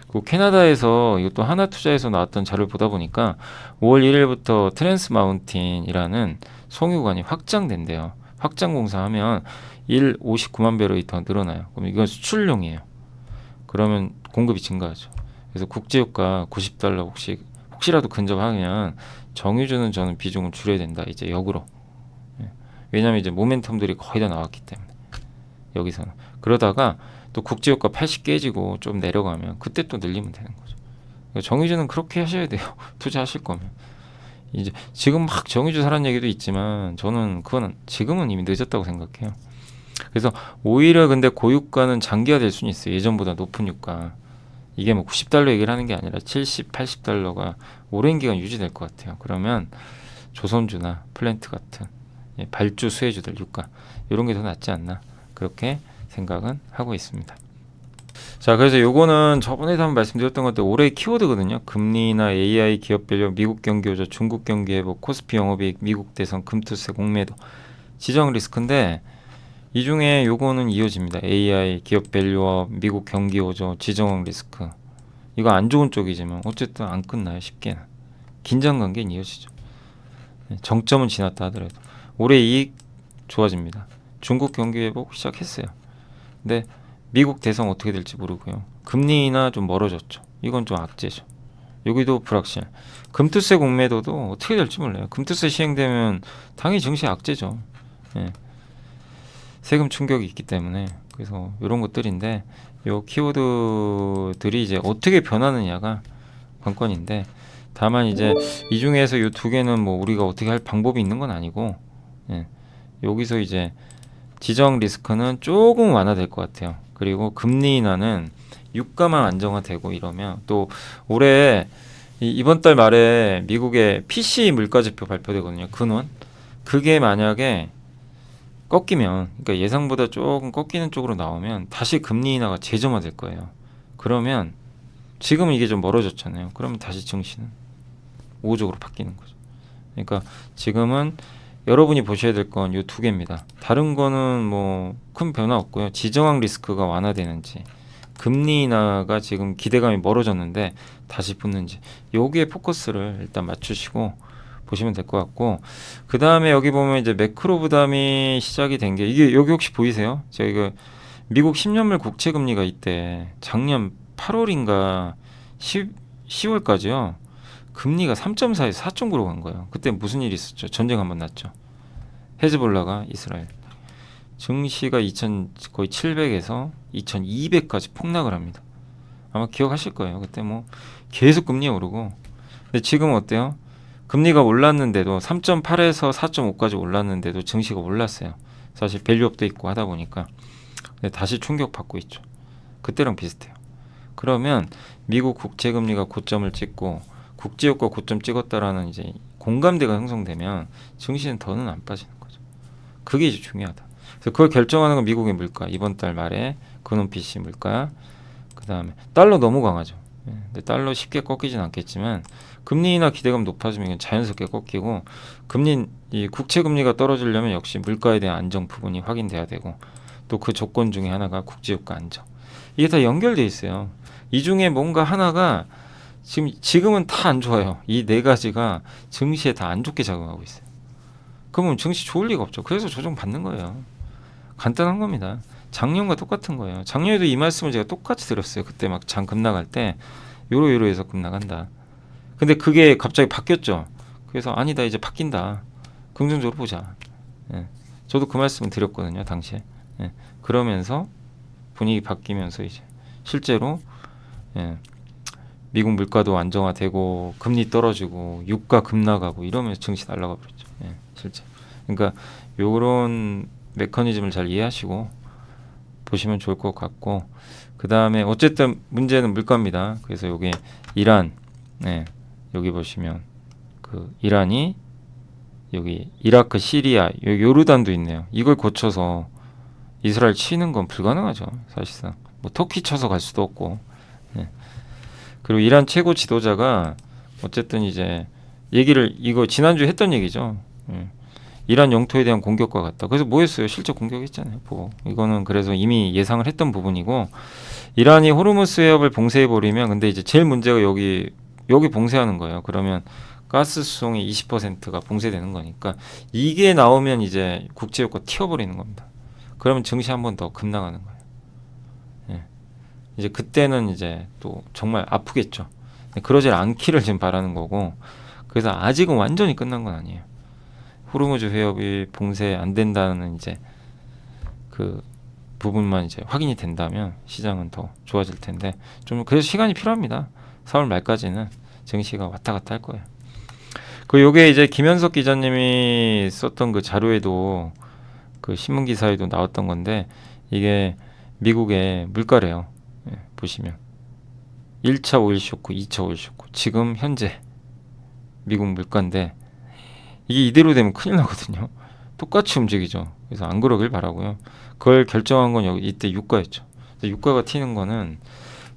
그리고 캐나다에서 이것도 하나투자에서 나왔던 자료를 보다 보니까 5월 1일부터 트랜스 마운틴이라는 송유관이 확장된대요. 확장 공사하면 59만 배럴이 더 늘어나요. 그럼 이건 수출용이에요. 그러면 공급이 증가하죠. 그래서 국제유가 90달러 혹시라도 근접하면 정유주는 저는 비중을 줄여야 된다. 이제 역으로. 왜냐하면 이제 모멘텀들이 거의 다 나왔기 때문에 여기서는. 그러다가 또 국제유가 80 깨지고 좀 내려가면 그때 또 늘리면 되는 거죠. 그러니까 정유주는 그렇게 하셔야 돼요. 투자하실 거면. 이제 지금 막 정유주 사라는 얘기도 있지만 저는 그거는 지금은 이미 늦었다고 생각해요. 그래서 오히려 근데 고유가는 장기화될 수는 있어요. 예전보다 높은 유가. 이게 뭐 90달러 얘기를 하는 게 아니라 70, 80달러가 오랜 기간 유지될 것 같아요. 그러면 조선주나 플랜트 같은 발주 수혜주들 유가 이런 게 더 낫지 않나, 그렇게 생각은 하고 있습니다. 자, 그래서 요거는 저번에도 한번 말씀드렸던 건데 올해의 키워드거든요. 금리나 AI 기업별로 미국 경기 호조, 중국 경기 회복, 코스피 영업이익, 미국 대선, 금투세, 공매도, 지정 리스크인데 이 중에 요거는 이어집니다. AI 기업 밸류업, 미국 경기 호조, 지정 리스크. 이거 안 좋은 쪽이지만 어쨌든 안 끝나요. 쉽게는. 긴장 관계는 이어지죠. 정점은 지났다 하더라도 올해 이익 좋아집니다. 중국 경기 회복 시작했어요. 근데 미국 대선 어떻게 될지 모르고요. 금리 인하 좀 멀어졌죠. 이건 좀 악재죠. 여기도 불확실. 금투세 공매도도 어떻게 될지 몰라요. 금투세 시행되면 당연히 증시 악재죠. 세금 충격이 있기 때문에. 그래서 이런 것들인데 요 키워드들이 이제 어떻게 변하느냐가 관건인데, 다만 이제 이 중에서 요 두 개는 뭐 우리가 어떻게 할 방법이 있는 건 아니고, 여기서 이제 지정 리스크는 조금 완화될 것 같아요. 그리고 금리 인하는 유가만 안정화되고 이러면, 또 올해 이번 달 말에 미국의 PC 물가지표 발표되거든요. 근원. 그게 만약에 꺾이면, 그러니까 예상보다 조금 꺾이는 쪽으로 나오면 다시 금리 인하가 재점화될 거예요. 그러면 지금 이게 좀 멀어졌잖아요. 그러면 다시 증시는 우호적으로 바뀌는 거죠. 그러니까 지금은 여러분이 보셔야 될 건 이 두 개입니다. 다른 거는 뭐 큰 변화 없고요. 지정학 리스크가 완화되는지, 금리 인하가 지금 기대감이 멀어졌는데 다시 붙는지, 여기에 포커스를 일단 맞추시고 보시면 될 것 같고, 그 다음에 여기 보면 이제 매크로 부담이 시작이 된 게, 이게 여기 혹시 보이세요? 저희가 미국 10년물 국채 금리가 이때 작년 8월인가 10월까지요. 금리가 3.4에서 4.9로 간 거예요. 그때 무슨 일이 있었죠? 전쟁 한번 났죠. 헤즈볼라가 이스라엘. 증시가 거의 700에서 2200까지 폭락을 합니다. 아마 기억하실 거예요. 그때 뭐 계속 금리 오르고. 근데 지금 어때요? 금리가 올랐는데도 3.8에서 4.5까지 올랐는데도 증시가 올랐어요. 사실 밸류업도 있고 하다 보니까. 근데 다시 충격받고 있죠. 그때랑 비슷해요. 그러면 미국 국채 금리가 고점을 찍고 국제유가 고점 찍었다라는 이제 공감대가 형성되면 증시는 더는 안 빠지는 거죠. 그게 이제 중요하다. 그래서 그걸 결정하는 건 미국의 물가, 이번 달 말에 근원PC 물가, 그 다음에 달러 너무 강하죠. 근데 달러 쉽게 꺾이진 않겠지만 금리나 기대감 높아지면 이건 자연스럽게 꺾이고, 이 국채 금리가 떨어지려면 역시 물가에 대한 안정 부분이 확인돼야 되고, 또 그 조건 중에 하나가 국제유가 안정. 이게 다 연결돼 있어요. 이 중에 뭔가 하나가 지금은 다 안 좋아요. 이 네 가지가 증시에 다 안 좋게 작용하고 있어요. 그러면 증시 좋을 리가 없죠. 그래서 조정 받는 거예요. 간단한 겁니다. 작년과 똑같은 거예요. 작년에도 이 말씀을 제가 똑같이 드렸어요. 그때 막 장 급락할 때 요로요로해서 급락한다. 근데 그게 갑자기 바뀌었죠. 그래서 아니다, 이제 바뀐다. 긍정적으로 보자. 예. 저도 그 말씀을 드렸거든요, 당시에. 예. 그러면서 분위기 바뀌면서 이제 실제로 예. 미국 물가도 안정화되고 금리 떨어지고 유가 급락하고 이러면서 증시 날아가 버렸죠. 예. 실제. 그러니까 요런 메커니즘을 잘 이해하시고 보시면 좋을 것 같고, 그 다음에 어쨌든 문제는 물가입니다. 그래서 여기 이란, 여기 보시면 그 이란이 여기 이라크, 시리아, 여기 요르단도 있네요. 이걸 거쳐서 이스라엘 치는 건 불가능하죠. 사실상 뭐 터키 쳐서 갈 수도 없고. 그리고 이란 최고 지도자가 어쨌든 이제 얘기를 이거 지난주에 했던 얘기죠. 이란 영토에 대한 공격과 같다. 그래서 뭐 했어요? 실제 공격했잖아요. 뭐 이거는 그래서 이미 예상을 했던 부분이고, 이란이 호르무스 해협을 봉쇄해버리면, 근데 이제 제일 문제가 여기 봉쇄하는 거예요. 그러면 가스 수송의 20%가 봉쇄되는 거니까 이게 나오면 이제 국제유가 튀어버리는 겁니다. 그러면 증시 한 번 더 급락하는 거예요. 이제 그때는 이제 또 정말 아프겠죠. 그러질 않기를 지금 바라는 거고, 그래서 아직은 완전히 끝난 건 아니에요. 호르무즈 해협이 봉쇄 안 된다는 이제 그 부분만 이제 확인이 된다면 시장은 더 좋아질 텐데, 좀 그래서 시간이 필요합니다. 4월 말까지는 증시가 왔다 갔다 할 거예요. 그 요게 이제 김현석 기자님이 썼던 그 자료에도 그 신문 기사에도 나왔던 건데, 이게 미국의 물가래요. 보시면 1차 오일 쇼크, 2차 오일 쇼크, 지금 현재 미국 물가인데 이게 이대로 되면 큰일 나거든요. 똑같이 움직이죠. 그래서 안 그러길 바라고요. 그걸 결정한 건 여기 이때 유가였죠. 유가가 튀는 거는,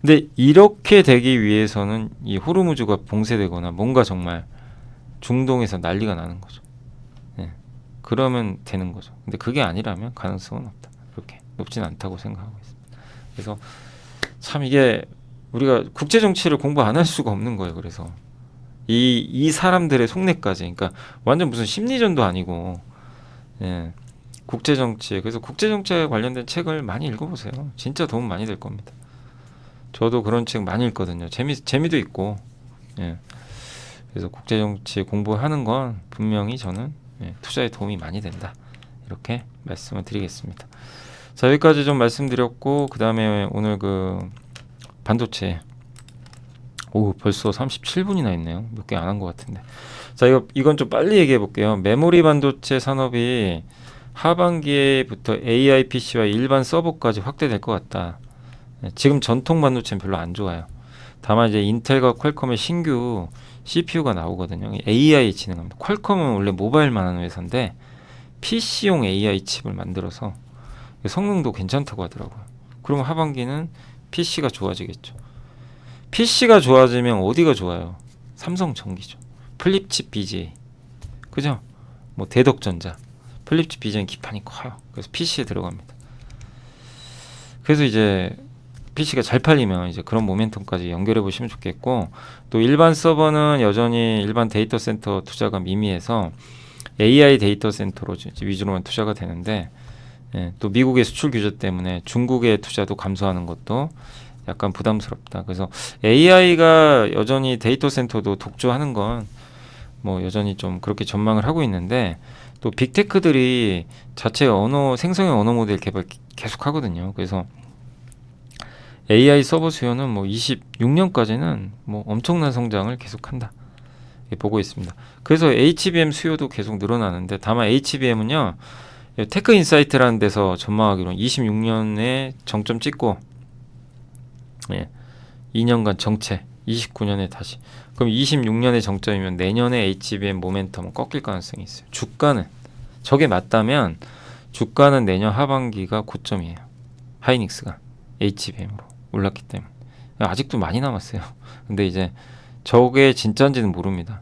근데 이렇게 되기 위해서는 이 호르무즈가 봉쇄되거나 뭔가 정말 중동에서 난리가 나는 거죠. 그러면 되는 거죠. 근데 그게 아니라면 가능성은 없다. 그렇게 높진 않다고 생각하고 있습니다. 그래서 참 이게 우리가 국제 정치를 공부 안 할 수가 없는 거예요. 그래서 이 사람들의 속내까지, 그러니까 완전 무슨 심리전도 아니고, 국제 정치. 그래서 국제 정치에 관련된 책을 많이 읽어보세요. 진짜 도움 많이 될 겁니다. 저도 그런 책 많이 읽거든요. 재미도 있고. 그래서 국제 정치 공부하는 건 분명히 저는 투자에 도움이 많이 된다. 이렇게 말씀을 드리겠습니다. 자, 여기까지 좀 말씀드렸고, 그 다음에 오늘 그 반도체, 벌써 37분이나 있네요. 몇 개 안 한 것 같은데. 자, 이건 좀 빨리 얘기해 볼게요. 메모리 반도체 산업이 하반기에부터 AI PC와 일반 서버까지 확대될 것 같다. 지금 전통 반도체는 별로 안 좋아요. 다만 이제 인텔과 퀄컴의 신규 CPU가 나오거든요. AI 진행합니다. 퀄컴은 원래 모바일만 하는 회사인데 PC용 AI 칩을 만들어서 성능도 괜찮다고 하더라고요. 그러면 하반기는 PC가 좋아지겠죠. PC가 좋아지면 어디가 좋아요? 삼성전기죠. 플립칩 BGA, 그죠? 뭐 대덕전자, 플립칩 BGA는 기판이 커요. 그래서 PC에 들어갑니다. 그래서 이제 PC가 잘 팔리면 이제 그런 모멘텀까지 연결해 보시면 좋겠고, 또 일반 서버는 여전히 일반 데이터 센터 투자가 미미해서 AI 데이터 센터로 위주로만 투자가 되는데, 또 미국의 수출 규제 때문에 중국의 투자도 감소하는 것도 약간 부담스럽다. 그래서 AI가 여전히 데이터 센터도 독주하는 건 뭐 여전히 좀 그렇게 전망을 하고 있는데, 또 빅테크들이 자체 생성형 언어 모델 개발 계속 하거든요. 그래서 AI 서버 수요는 뭐 26년까지는 뭐 엄청난 성장을 계속한다 보고 있습니다. 그래서 HBM 수요도 계속 늘어나는데, 다만 HBM은요, 테크인사이트라는 데서 전망하기로 26년에 정점 찍고 2년간 정체, 29년에 다시. 그럼 26년의 정점이면 내년에 HBM 모멘텀은 꺾일 가능성이 있어요. 주가는 저게 맞다면 주가는 내년 하반기가 고점이에요. 하이닉스가 HBM으로 올랐기 때문에. 아직도 많이 남았어요. 근데 이제 저게 진짜인지는 모릅니다.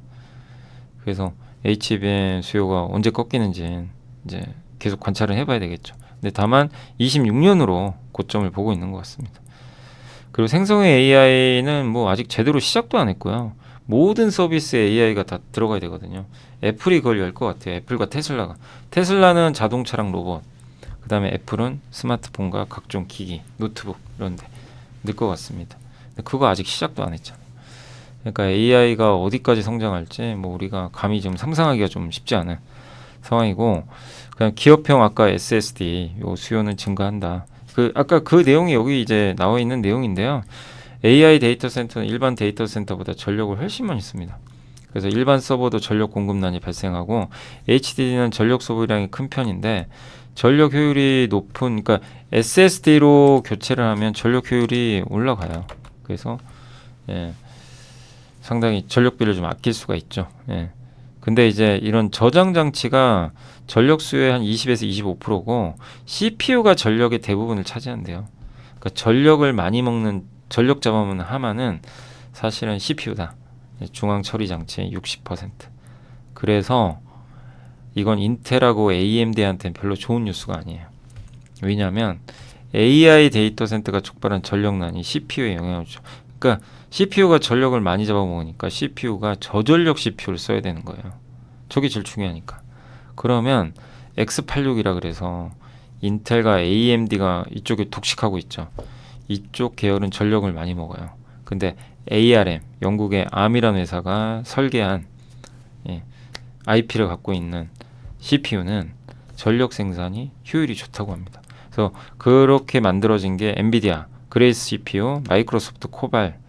그래서 HBM 수요가 언제 꺾이는지 이제 계속 관찰을 해봐야 되겠죠. 근데 다만 26년으로 고점을 보고 있는 것 같습니다. 그리고 생성의 AI는 뭐 아직 제대로 시작도 안 했고요. 모든 서비스에 AI가 다 들어가야 되거든요. 애플이 그걸 열 것 같아요. 애플과 테슬라가. 테슬라는 자동차랑 로봇, 그 다음에 애플은 스마트폰과 각종 기기, 노트북 이런 데 넣을 것 같습니다. 근데 그거 아직 시작도 안 했잖아요. 그러니까 AI가 어디까지 성장할지 뭐 우리가 감히 좀 상상하기가 좀 쉽지 않은 상황이고, 그냥 기업형 아까 SSD 요 수요는 증가한다. 아까 그 내용이 여기 이제 나와 있는 내용인데요. AI 데이터 센터는 일반 데이터 센터보다 전력을 훨씬 많이 씁니다. 그래서 일반 서버도 전력 공급난이 발생하고, HDD는 전력 소비량이 큰 편인데 전력 효율이 높은, 그러니까 SSD로 교체를 하면 전력 효율이 올라가요. 그래서 상당히 전력비를 좀 아낄 수가 있죠. 근데 이제 이런 저장 장치가 전력 수요의 한 20에서 25%고 CPU가 전력의 대부분을 차지한대요. 그러니까 전력을 많이 먹는, 전력 잡아먹는 하마는 사실은 CPU다. 중앙 처리 장치의 60%. 그래서 이건 인텔하고 AMD한테는 별로 좋은 뉴스가 아니에요. 왜냐하면 AI 데이터 센터가 촉발한 전력난이 CPU에 영향을 줘. 그러니까 CPU가 전력을 많이 잡아먹으니까 CPU가 저전력 CPU를 써야 되는 거예요. 저게 제일 중요하니까. 그러면 X86이라 그래서 인텔과 AMD가 이쪽에 독식하고 있죠. 이쪽 계열은 전력을 많이 먹어요. 근데 ARM, 영국의 ARM이라는 회사가 설계한 IP를 갖고 있는 CPU는 전력 생산이 효율이 좋다고 합니다. 그래서 그렇게 만들어진 게 엔비디아, 그레이스 CPU, 마이크로소프트 코발.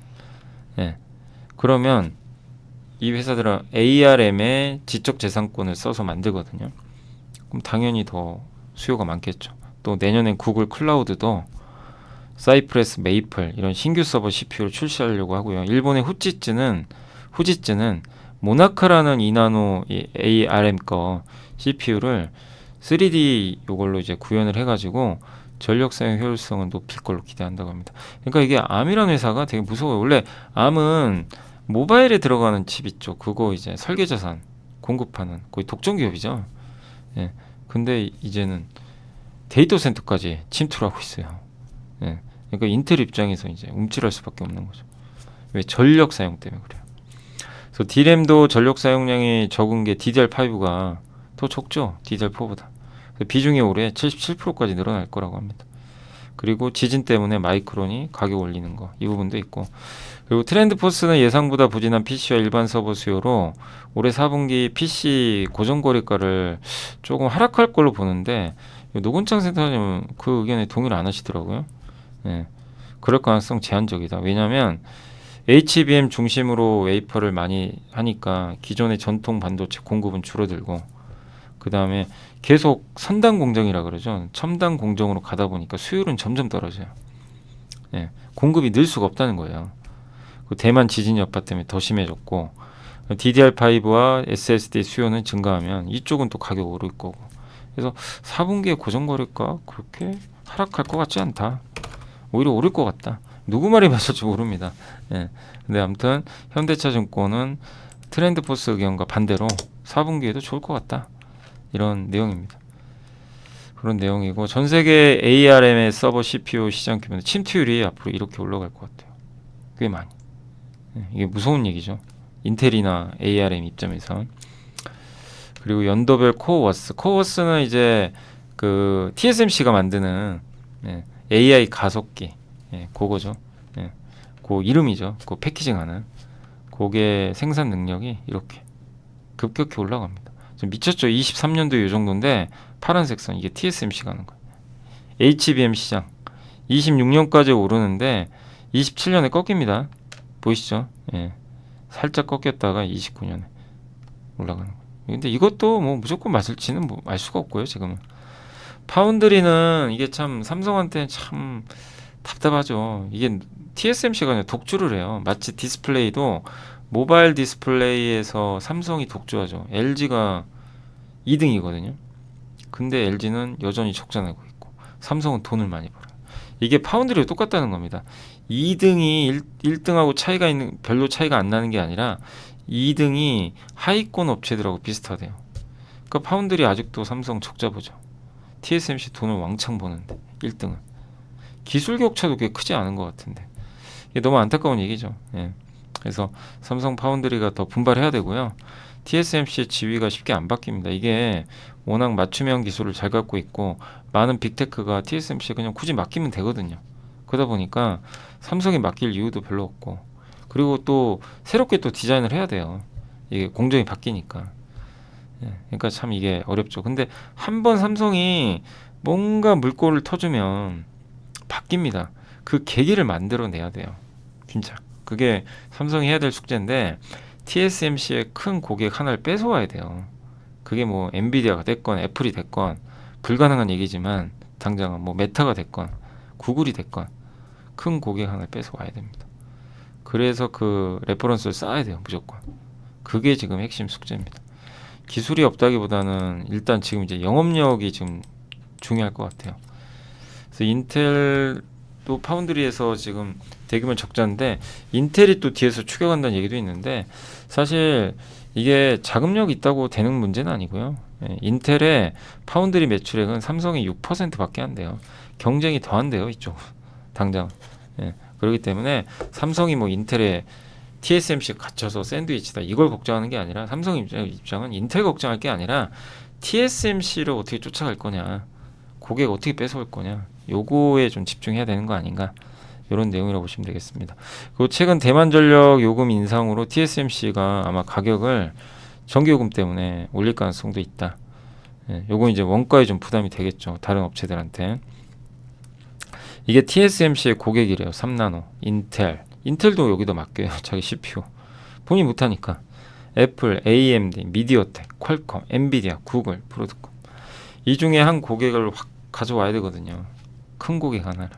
그러면 이 회사들은 ARM의 지적 재산권을 써서 만들거든요. 그럼 당연히 더 수요가 많겠죠. 또 내년엔 구글 클라우드도 사이프레스, 메이플 이런 신규 서버 CPU를 출시하려고 하고요. 일본의 후지츠는 모나카라는 2나노 ARM 거 CPU를 3D 요걸로 이제 구현을 해가지고 전력 사용 효율성은 높일 걸로 기대한다고 합니다. 그러니까 이게 ARM이라는 회사가 되게 무서워요. 원래 ARM은 모바일에 들어가는 칩 있죠. 그거 이제 설계 자산 공급하는 거의 독점 기업이죠. 근데 이제는 데이터 센터까지 침투를 하고 있어요. 그러니까 인텔 입장에서 이제 움찔할 수밖에 없는 거죠. 왜? 전력 사용 때문에 그래요. 그래서 D램도 전력 사용량이 적은 게 DDR5가 더 적죠. DDR4보다. 비중이 올해 77%까지 늘어날 거라고 합니다. 그리고 지진 때문에 마이크론이 가격 올리는 거, 이 부분도 있고, 그리고 트렌드포스는 예상보다 부진한 PC와 일반 서버 수요로 올해 4분기 PC 고정거래가를 조금 하락할 걸로 보는데, 노건창 센터장님은 그 의견에 동의를 안 하시더라고요. 그럴 가능성 제한적이다. 왜냐하면 HBM 중심으로 웨이퍼를 많이 하니까 기존의 전통 반도체 공급은 줄어들고, 그 다음에 계속 선단 공정이라 그러죠. 첨단 공정으로 가다 보니까 수율은 점점 떨어져요. 공급이 늘 수가 없다는 거예요. 대만 지진 여파 때문에 더 심해졌고, DDR5와 SSD 수요는 증가하면 이쪽은 또 가격 오를 거고, 그래서 4분기에 고정거래가 그렇게 하락할 것 같지 않다. 오히려 오를 것 같다. 누구 말이 맞을지 모릅니다. 근데 아무튼 현대차증권은 트렌드포스 의견과 반대로 4분기에도 좋을 것 같다. 이런 내용입니다. 그런 내용이고, 전 세계 ARM의 서버 CPU 시장 규모는 침투율이 앞으로 이렇게 올라갈 것 같아요. 꽤 많이. 이게 무서운 얘기죠. 인텔이나 ARM 입장에서. 그리고 연도별 코어워스는 이제 그 TSMC가 만드는 AI 가속기, 그거죠. 그 이름이죠. 그 패키징하는. 그게 생산 능력이 이렇게 급격히 올라갑니다. 좀 미쳤죠. 23년도 이 정도인데 파란색 선 이게 TSMC가 하는 거예요. HBM 시장 26년까지 오르는데 27년에 꺾입니다. 보이시죠? 살짝 꺾였다가 29년에 올라가는 거예요. 근데 이것도 뭐 무조건 맞을지는 뭐 알 수가 없고요. 지금은 파운드리는 이게 참 삼성한테는 참 답답하죠. 이게 TSMC가 그냥 독주를 해요. 마치 디스플레이도 모바일 디스플레이에서 삼성이 독주하죠. LG가 2등이거든요. 근데 LG는 여전히 적자 내고 있고 삼성은 돈을 많이 벌어요. 이게 파운드리와 똑같다는 겁니다. 2등이 1등하고 차이가 있는 별로 차이가 안 나는 게 아니라 2등이 하위권 업체들하고 비슷하대요. 그러니까 파운드리 아직도 삼성 적자 보죠. TSMC 돈을 왕창 버는데 1등은 기술 격차도 꽤 크지 않은 것 같은데 이게 너무 안타까운 얘기죠. 예. 그래서 삼성 파운드리가 더 분발해야 되고요. TSMC의 지위가 쉽게 안 바뀝니다. 이게 워낙 맞춤형 기술을 잘 갖고 있고 많은 빅테크가 TSMC에 그냥 굳이 맡기면 되거든요. 그러다 보니까 삼성이 맡길 이유도 별로 없고 그리고 또 새롭게 또 디자인을 해야 돼요. 이게 공정이 바뀌니까. 예, 그러니까 참 이게 어렵죠. 근데 한번 삼성이 뭔가 물꼬를 터주면 바뀝니다. 그 계기를 만들어내야 돼요. 진짜. 그게 삼성이 해야 될 숙제인데 TSMC의 큰 고객 하나를 뺏어와야 돼요. 그게 뭐 엔비디아가 됐건 애플이 됐건 불가능한 얘기지만 당장은 뭐 메타가 됐건 구글이 됐건 큰 고객 하나를 뺏어와야 됩니다. 그래서 그 레퍼런스를 쌓아야 돼요. 무조건. 그게 지금 핵심 숙제입니다. 기술이 없다기보다는 일단 지금 이제 영업력이 지금 중요할 것 같아요. 그래서 인텔도 파운드리에서 지금 대규모 적자인데 인텔이 또 뒤에서 추격한다는 얘기도 있는데 사실 이게 자금력이 있다고 되는 문제는 아니고요. 예, 인텔의 파운드리 매출액은 삼성이 6%밖에 안 돼요. 경쟁이 더 안 돼요. 이쪽 당장. 예, 그렇기 때문에 삼성이 뭐 인텔에 TSMC 갇혀서 샌드위치다 이걸 걱정하는 게 아니라 삼성 입장은 인텔 걱정할 게 아니라 TSMC를 어떻게 쫓아갈 거냐, 고객 어떻게 뺏어올 거냐, 요거에 좀 집중해야 되는 거 아닌가, 이런 내용이라고 보시면 되겠습니다. 그리고 최근 대만전력 요금 인상으로 TSMC가 아마 가격을 전기요금 때문에 올릴 가능성도 있다. 예, 요거 이제 원가에 좀 부담이 되겠죠, 다른 업체들한테. 이게 TSMC의 고객이래요. 3나노, 인텔도 여기다 맡겨요. 자기 CPU 본인 못하니까. 애플, AMD, 미디어텍, 퀄컴, 엔비디아, 구글, 브로드컴 이 중에 한 고객을 확 가져와야 되거든요. 큰 고객 하나를.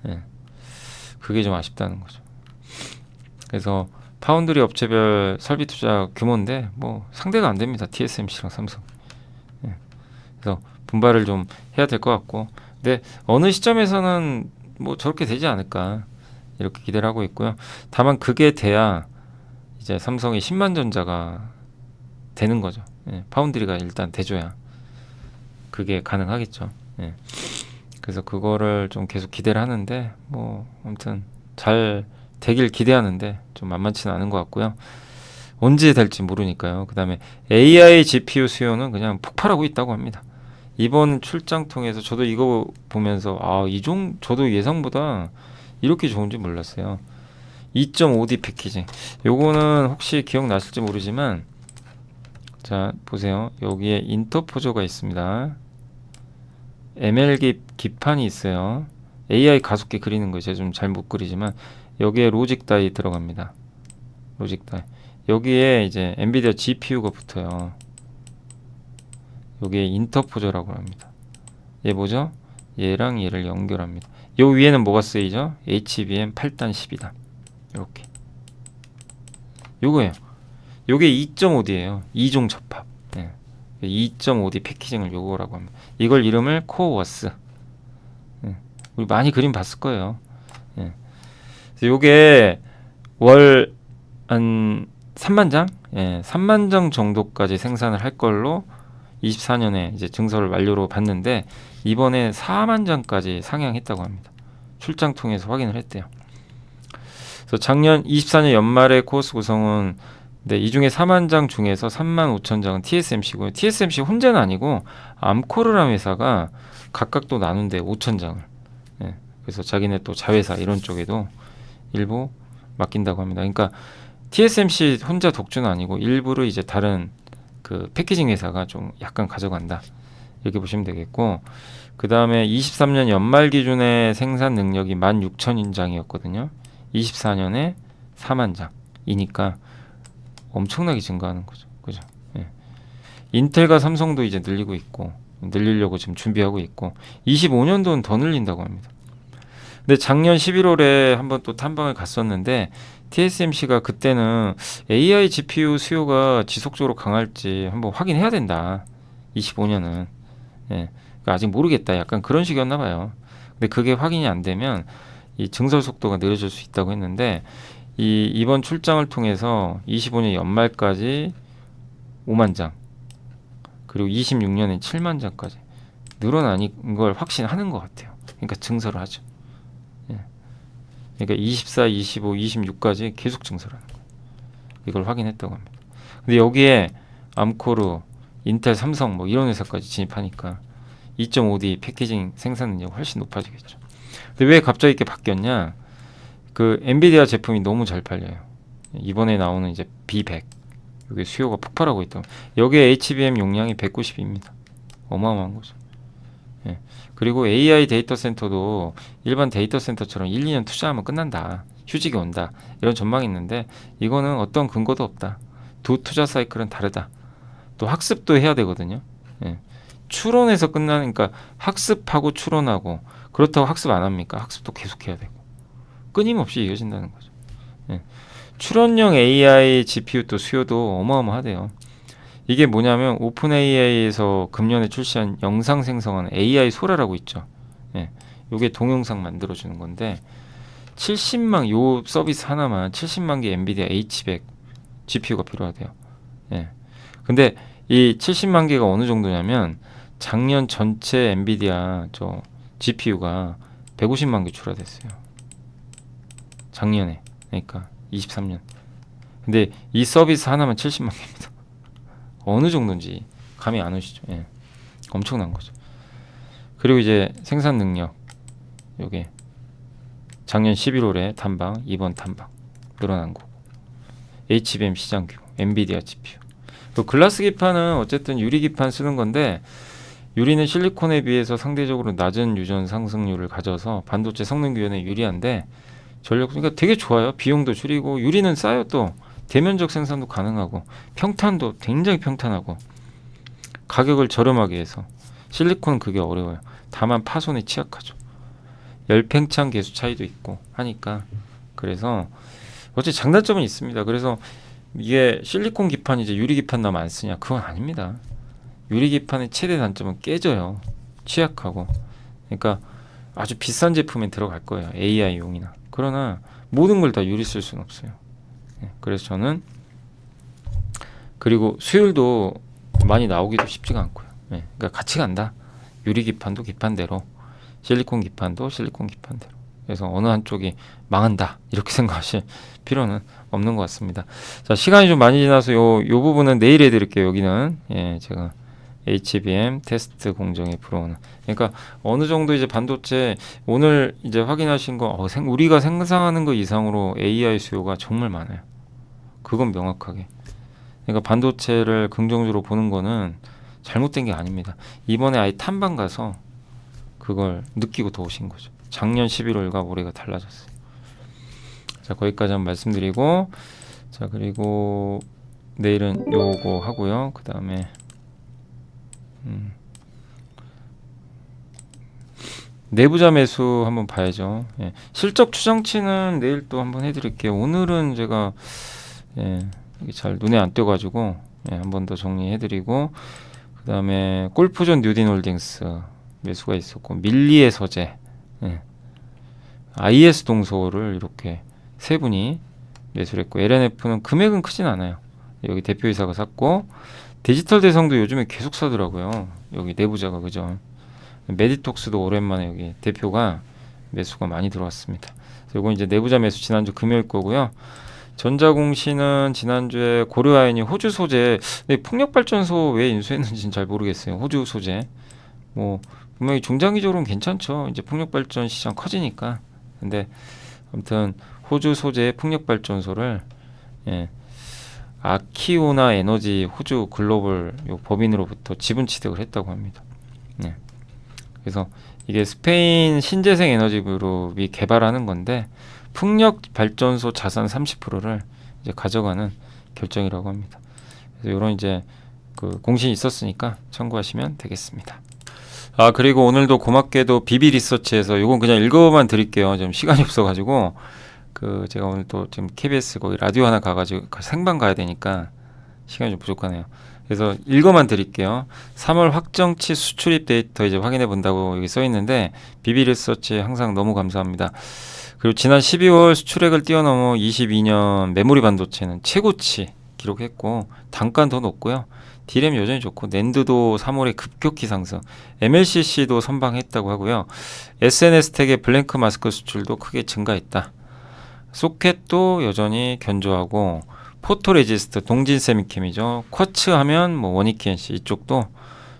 예. 그게 좀 아쉽다는 거죠. 그래서 파운드리 업체별 설비 투자 규모인데 뭐 상대가 안 됩니다. TSMC랑 삼성. 예. 그래서 분발을 좀 해야 될 것 같고, 근데 어느 시점에서는 뭐 저렇게 되지 않을까 이렇게 기대를 하고 있고요. 다만 그게 돼야 이제 삼성이 10만 전자가 되는 거죠. 예, 파운드리가 일단 돼줘야 그게 가능하겠죠. 예. 그래서 그거를 좀 계속 기대를 하는데 뭐 아무튼 잘 되길 기대하는데 좀 만만치는 않은 것 같고요. 언제 될지 모르니까요. 그 다음에 AI GPU 수요는 그냥 폭발하고 있다고 합니다. 이번 출장 통해서 저도 이거 보면서 저도 예상보다 이렇게 좋은지 몰랐어요. 2.5D 패키징. 요거는 혹시 기억나실지 모르지만 자 보세요. 여기에 인터포저가 있습니다. ML 기판이 있어요. AI 가속기 그리는 거 제가 좀 잘 못 그리지만 여기에 로직 다이 들어갑니다. 로직 다이. 여기에 이제 엔비디아 GPU가 붙어요. 여기에 인터포저라고 합니다. 얘 뭐죠? 얘랑 얘를 연결합니다. 요 위에는 뭐가 쓰이죠? HBM 8단 12단 이렇게. 요거예요. 요게 2.5D예요. 2종 접합. 네. 2.5D 패키징을 요거라고 합니다. 이걸 이름을 코어워스. 네. 우리 많이 그림 봤을 거예요. 네. 요게 월 한 3만 장? 예, 3만 장 정도까지 생산을 할 걸로 24년에 이제 증서를 완료로 봤는데 이번에 4만 장까지 상향했다고 합니다. 출장 통해서 확인을 했대요. 그래서 작년 24년 연말의 코어스 구성은 이 중에 4만 장 중에서 3만 5천 장은 TSMC고요. TSMC 혼자는 아니고 암코르라는 회사가 각각 또 나눈데 5천 장을. 예, 그래서 자기네 또 자회사 이런 쪽에도 일부 맡긴다고 합니다. 그러니까 TSMC 혼자 독주는 아니고 일부를 이제 다른 그 패키징 회사가 좀 약간 가져간다. 이렇게 보시면 되겠고, 그 다음에 23년 연말 기준의 생산 능력이 16,000인장이었거든요. 24년에 4만 장이니까 엄청나게 증가하는 거죠. 그죠? 예. 인텔과 삼성도 이제 늘리고 있고, 늘리려고 지금 준비하고 있고, 25년도는 더 늘린다고 합니다. 근데 작년 11월에 한번 또 탐방을 갔었는데 TSMC가 그때는 AI GPU 수요가 지속적으로 강할지 한번 확인해야 된다. 25년은. 예. 그러니까 아직 모르겠다. 약간 그런 식이었나 봐요. 근데 그게 확인이 안 되면 이 증설 속도가 느려질 수 있다고 했는데 이번 출장을 통해서 25년 연말까지 5만 장 그리고 26년엔 7만 장까지 늘어나는 걸 확신하는 것 같아요. 그러니까 증설을 하죠. 예. 그러니까 24, 25, 26까지 계속 증설하는 거예요. 이걸 확인했다고 합니다. 근데 여기에 암코르, 인텔, 삼성 뭐 이런 회사까지 진입하니까 2.5D 패키징 생산 능력이 훨씬 높아지겠죠. 근데 왜 갑자기 이렇게 바뀌었냐? 그 엔비디아 제품이 너무 잘 팔려요. 이번에 나오는 이제 B100 여기 수요가 폭발하고 있다. 여기에 HBM 용량이 190입니다. 어마어마한 거죠. 예. 그리고 AI 데이터 센터도 일반 데이터 센터처럼 1, 2년 투자하면 끝난다. 휴직이 온다. 이런 전망이 있는데 이거는 어떤 근거도 없다. 두 투자 사이클은 다르다. 또 학습도 해야 되거든요. 예. 추론해서 끝나니까 그러니까 학습하고 추론하고 그렇다고 학습 안 합니까? 학습도 계속 해야 되고 끊임없이 이어진다는 거죠. 예. 추론형 AI GPU 또 수요도 어마어마하대요. 이게 뭐냐면 오픈 AI에서 금년에 출시한 영상 생성하는 AI 소라라고 있죠. 예. 요게 동영상 만들어주는 건데 70만 요 서비스 하나만 70만 개 엔비디아 H100 GPU가 필요하대요. 예. 근데 이 70만 개가 어느 정도냐면 작년 전체 엔비디아 저 GPU가 150만 개 출하됐어요. 작년에. 그러니까 23년. 근데 이 서비스 하나만 70만 개입니다. 어느 정도인지 감이 안 오시죠? 예. 엄청난 거죠. 그리고 이제 생산 능력. 요게 작년 11월에 단방, 이번 단방 늘어난 거고. HBM 시장 규모, 엔비디아 GPU. 또 글라스 기판은 어쨌든 유리 기판 쓰는 건데 유리는 실리콘에 비해서 상대적으로 낮은 유전 상승률을 가져서 반도체 성능 규현에 유리한데 전력 그러니까 되게 좋아요. 비용도 줄이고 유리는 싸요. 또 대면적 생산도 가능하고 평탄도 굉장히 평탄하고 가격을 저렴하게 해서 실리콘은 그게 어려워요. 다만 파손에 취약하죠. 열팽창 계수 차이도 있고 하니까 그래서 어째 장단점은 있습니다. 그래서 이게 실리콘 기판이 이제 유리 기판 나면 안 쓰냐? 그건 아닙니다. 유리 기판의 최대 단점은 깨져요. 취약하고. 그러니까 아주 비싼 제품에 들어갈 거예요. AI용이나. 그러나 모든 걸 다 유리 쓸 수는 없어요. 그래서 저는 그리고 수율도 많이 나오기도 쉽지가 않고요. 그러니까 같이 간다. 유리 기판도 기판대로, 실리콘 기판도 실리콘 기판대로. 그래서 어느 한쪽이 망한다 이렇게 생각하실 필요는 없는 것 같습니다. 자, 시간이 좀 많이 지나서 요 부분은 내일 해드릴게요. 여기는 제가 HBM 테스트 공정에 불어오는. 그러니까 어느 정도 이제 반도체 오늘 이제 확인하신 거 우리가 생산하는 거 이상으로 AI 수요가 정말 많아요. 그건 명확하게. 그러니까 반도체를 긍정적으로 보는 거는 잘못된 게 아닙니다. 이번에 아예 탐방 가서 그걸 느끼고 더 오신 거죠. 작년 11월과 올해가 달라졌어요. 자, 거기까지 한번 말씀드리고, 자, 그리고 내일은 요거 하고요. 그 다음에 내부자 매수 한번 봐야죠. 실적 추정치는 내일 또 한번 해드릴게요. 오늘은 제가 이게 잘 눈에 안 띄어가지고 한번 더 정리해드리고, 그 다음에 골프존 뉴딘홀딩스 매수가 있었고, 밀리의 서재, IS 동서를 이렇게 세 분이 매수를 했고, LNF는 금액은 크진 않아요. 여기 대표이사가 샀고, 디지털 대성도 요즘에 계속 사더라고요. 여기 내부자가. 그죠? 메디톡스도 오랜만에 여기 대표가 매수가 많이 들어왔습니다. 요건 이제 내부자 매수 지난주 금요일 거고요. 전자공시는 지난주에 고려아연이 호주 소재, 근데 풍력발전소 왜 인수했는지는 잘 모르겠어요. 호주 소재. 뭐 분명히 중장기적으로는 괜찮죠. 이제 풍력발전 시장 커지니까. 근데 아무튼 호주 소재의 풍력발전소를 아키오나 에너지 호주 글로벌 요 법인으로부터 지분 취득을 했다고 합니다. 그래서 이게 스페인 신재생 에너지 그룹이 개발하는 건데 풍력 발전소 자산 30%를 이제 가져가는 결정이라고 합니다. 그래서 이런 이제 그 공신이 있었으니까 참고하시면 되겠습니다. 아, 그리고 오늘도 고맙게도 비비 리서치에서 이건 그냥 읽어만 드릴게요. 좀 시간이 없어가지고 그 제가 오늘 또 지금 KBS 거기 라디오 하나 가가지고 생방 가야 되니까 시간이 좀 부족하네요. 그래서 읽어만 드릴게요. 3월 확정치 수출입 데이터 이제 확인해 본다고 여기 써 있는데 비비리서치 항상 너무 감사합니다. 그리고 지난 12월 수출액을 뛰어넘어 22년 메모리 반도체는 최고치 기록했고 단가는 더 높고요. D램 여전히 좋고 낸드도 3월에 급격히 상승, MLCC도 선방했다고 하고요. SNS 텍의 블랭크 마스크 수출도 크게 증가했다. 소켓도 여전히 견조하고 포토레지스트 동진 세미캠이죠. 쿼츠 하면 뭐 원익현씨 이쪽도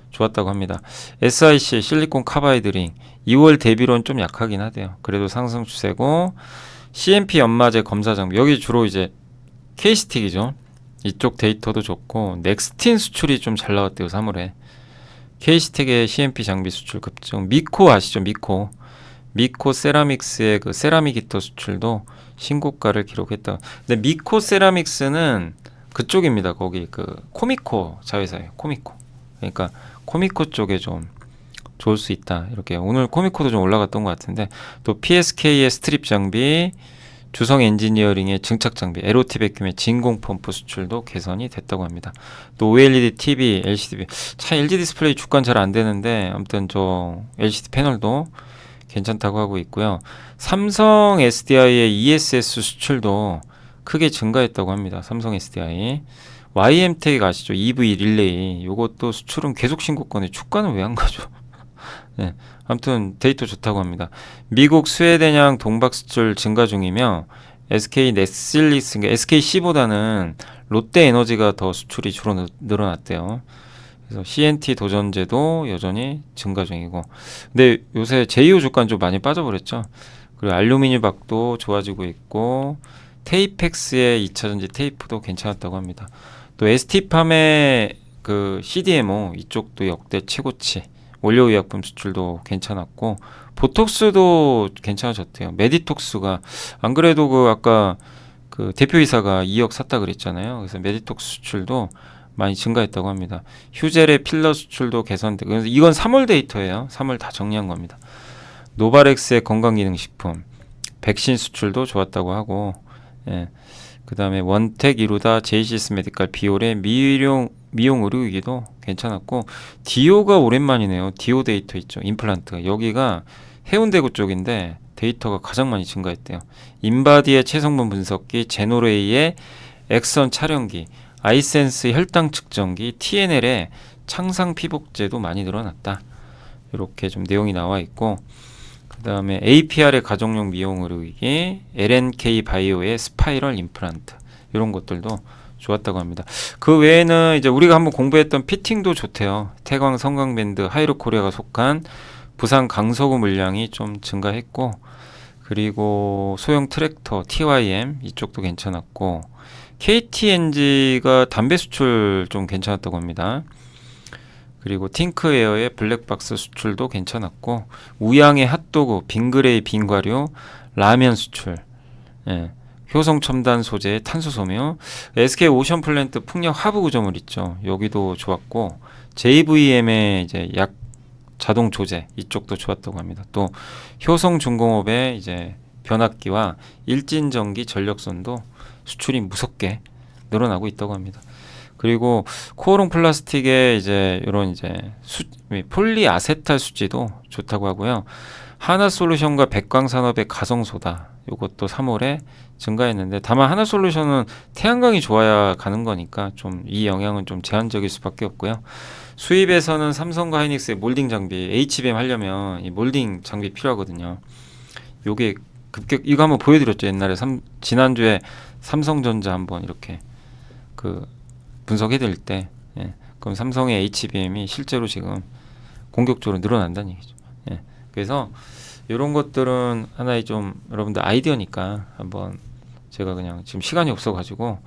좋았다고 합니다. SIC 실리콘 카바이드링 2월 대비로는 좀 약하긴 하대요. 그래도 상승 추세고 CMP 연마제 검사 장비 여기 주로 이제 K스틱이죠. 이쪽 데이터도 좋고 넥스틴 수출이 좀 잘 나왔대요. 3월에 K스틱의 CMP 장비 수출 급증. 미코 아시죠? 미코 세라믹스의 그 세라믹 히터 수출도 신고가를 기록했다. 근데 미코 세라믹스는 그쪽입니다. 거기 그 코미코 자회사예요. 코미코. 그러니까 코미코 쪽에 좀 좋을 수 있다. 이렇게 오늘 코미코도 좀 올라갔던 것 같은데 또 PSK의 스트립 장비, 주성 엔지니어링의 증착 장비, LOT 백큐의 진공 펌프 수출도 개선이 됐다고 합니다. 또 OLED TV, LCD 참 LG 디스플레이 주가는 잘 안 되는데 아무튼 저 LCD 패널도 괜찮다고 하고 있고요. 삼성 SDI의 ESS 수출도 크게 증가했다고 합니다. 삼성 SDI. YM텍 아시죠? EV 릴레이. 요것도 수출은 계속 신고가인데 주가는 왜 안 가죠? 네. 아무튼 데이터 좋다고 합니다. 미국 스웨덴양 동박 수출 증가 중이며 SK 넷실리스, SKC보다는 롯데에너지가 더 수출이 주로 늘어났대요. 그래서 CNT 도전제도 여전히 증가 중이고 근데 요새 제2호 주가는 좀 많이 빠져버렸죠. 그리고 알루미늄박도 좋아지고 있고 테이펙스의 2차전지 테이프도 괜찮았다고 합니다. 또 ST팜의 그 CDMO 이쪽도 역대 최고치 원료의약품 수출도 괜찮았고 보톡스도 괜찮아졌대요. 메디톡스가 안 그래도 그 아까 그 대표이사가 2억 샀다 그랬잖아요. 그래서 메디톡스 수출도 많이 증가했다고 합니다. 휴젤의 필러 수출도 개선되고 그래서 이건 3월 데이터예요. 3월 다 정리한 겁니다. 노바렉스의 건강기능식품, 백신 수출도 좋았다고 하고 예. 그 다음에 원텍 이루다 제이시스 메디칼 비올의 미용 의료기기도 괜찮았고 디오가 오랜만이네요. 디오 데이터 있죠. 임플란트 여기가 해운대구 쪽인데 데이터가 가장 많이 증가했대요. 인바디의 체성분 분석기, 제노레이의 엑선 촬영기, 아이센스 혈당 측정기, TNL의 창상 피복제도 많이 늘어났다. 이렇게 좀 내용이 나와 있고 그 다음에 APR의 가정용 미용 의료기기, LNK 바이오의 스파이럴 임플란트 이런 것들도 좋았다고 합니다. 그 외에는 이제 우리가 한번 공부했던 피팅도 좋대요. 태광 성강밴드 하이루코리아가 속한 부산 강서구 물량이 좀 증가했고 그리고 소형 트랙터 TYM 이쪽도 괜찮았고 KTNG가 담배 수출 좀 괜찮았다고 합니다. 그리고 팅크에어의 블랙박스 수출도 괜찮았고 우양의 핫도그, 빙그레이 빙과류, 라면 수출 예. 효성 첨단 소재의 탄소 섬유, SK 오션 플랜트 풍력 하부 구조물 있죠. 여기도 좋았고 JVM의 이제 약 자동 조제 이쪽도 좋았다고 합니다. 또 효성 중공업의 이제 변압기와 일진전기 전력선도 수출이 무섭게 늘어나고 있다고 합니다. 그리고 코오롱 플라스틱의 이제 이런 이제 폴리아세탈 수지도 좋다고 하고요. 하나솔루션과 백광산업의 가성소다 이것도 3월에 증가했는데 다만 하나솔루션은 태양광이 좋아야 가는 거니까 좀 이 영향은 좀 제한적일 수밖에 없고요. 수입에서는 삼성과 하이닉스의 몰딩 장비 HBM 하려면 이 몰딩 장비 필요하거든요. 요게 급격 이거 한번 보여드렸죠. 옛날에 지난주에 삼성전자 한번 이렇게 그 분석해드릴 때 예. 그럼 삼성의 HBM이 실제로 지금 공격적으로 늘어난다는 얘기죠. 예. 그래서 이런 것들은 하나의 좀 여러분들 아이디어니까 한번 제가 그냥 지금 시간이 없어가지고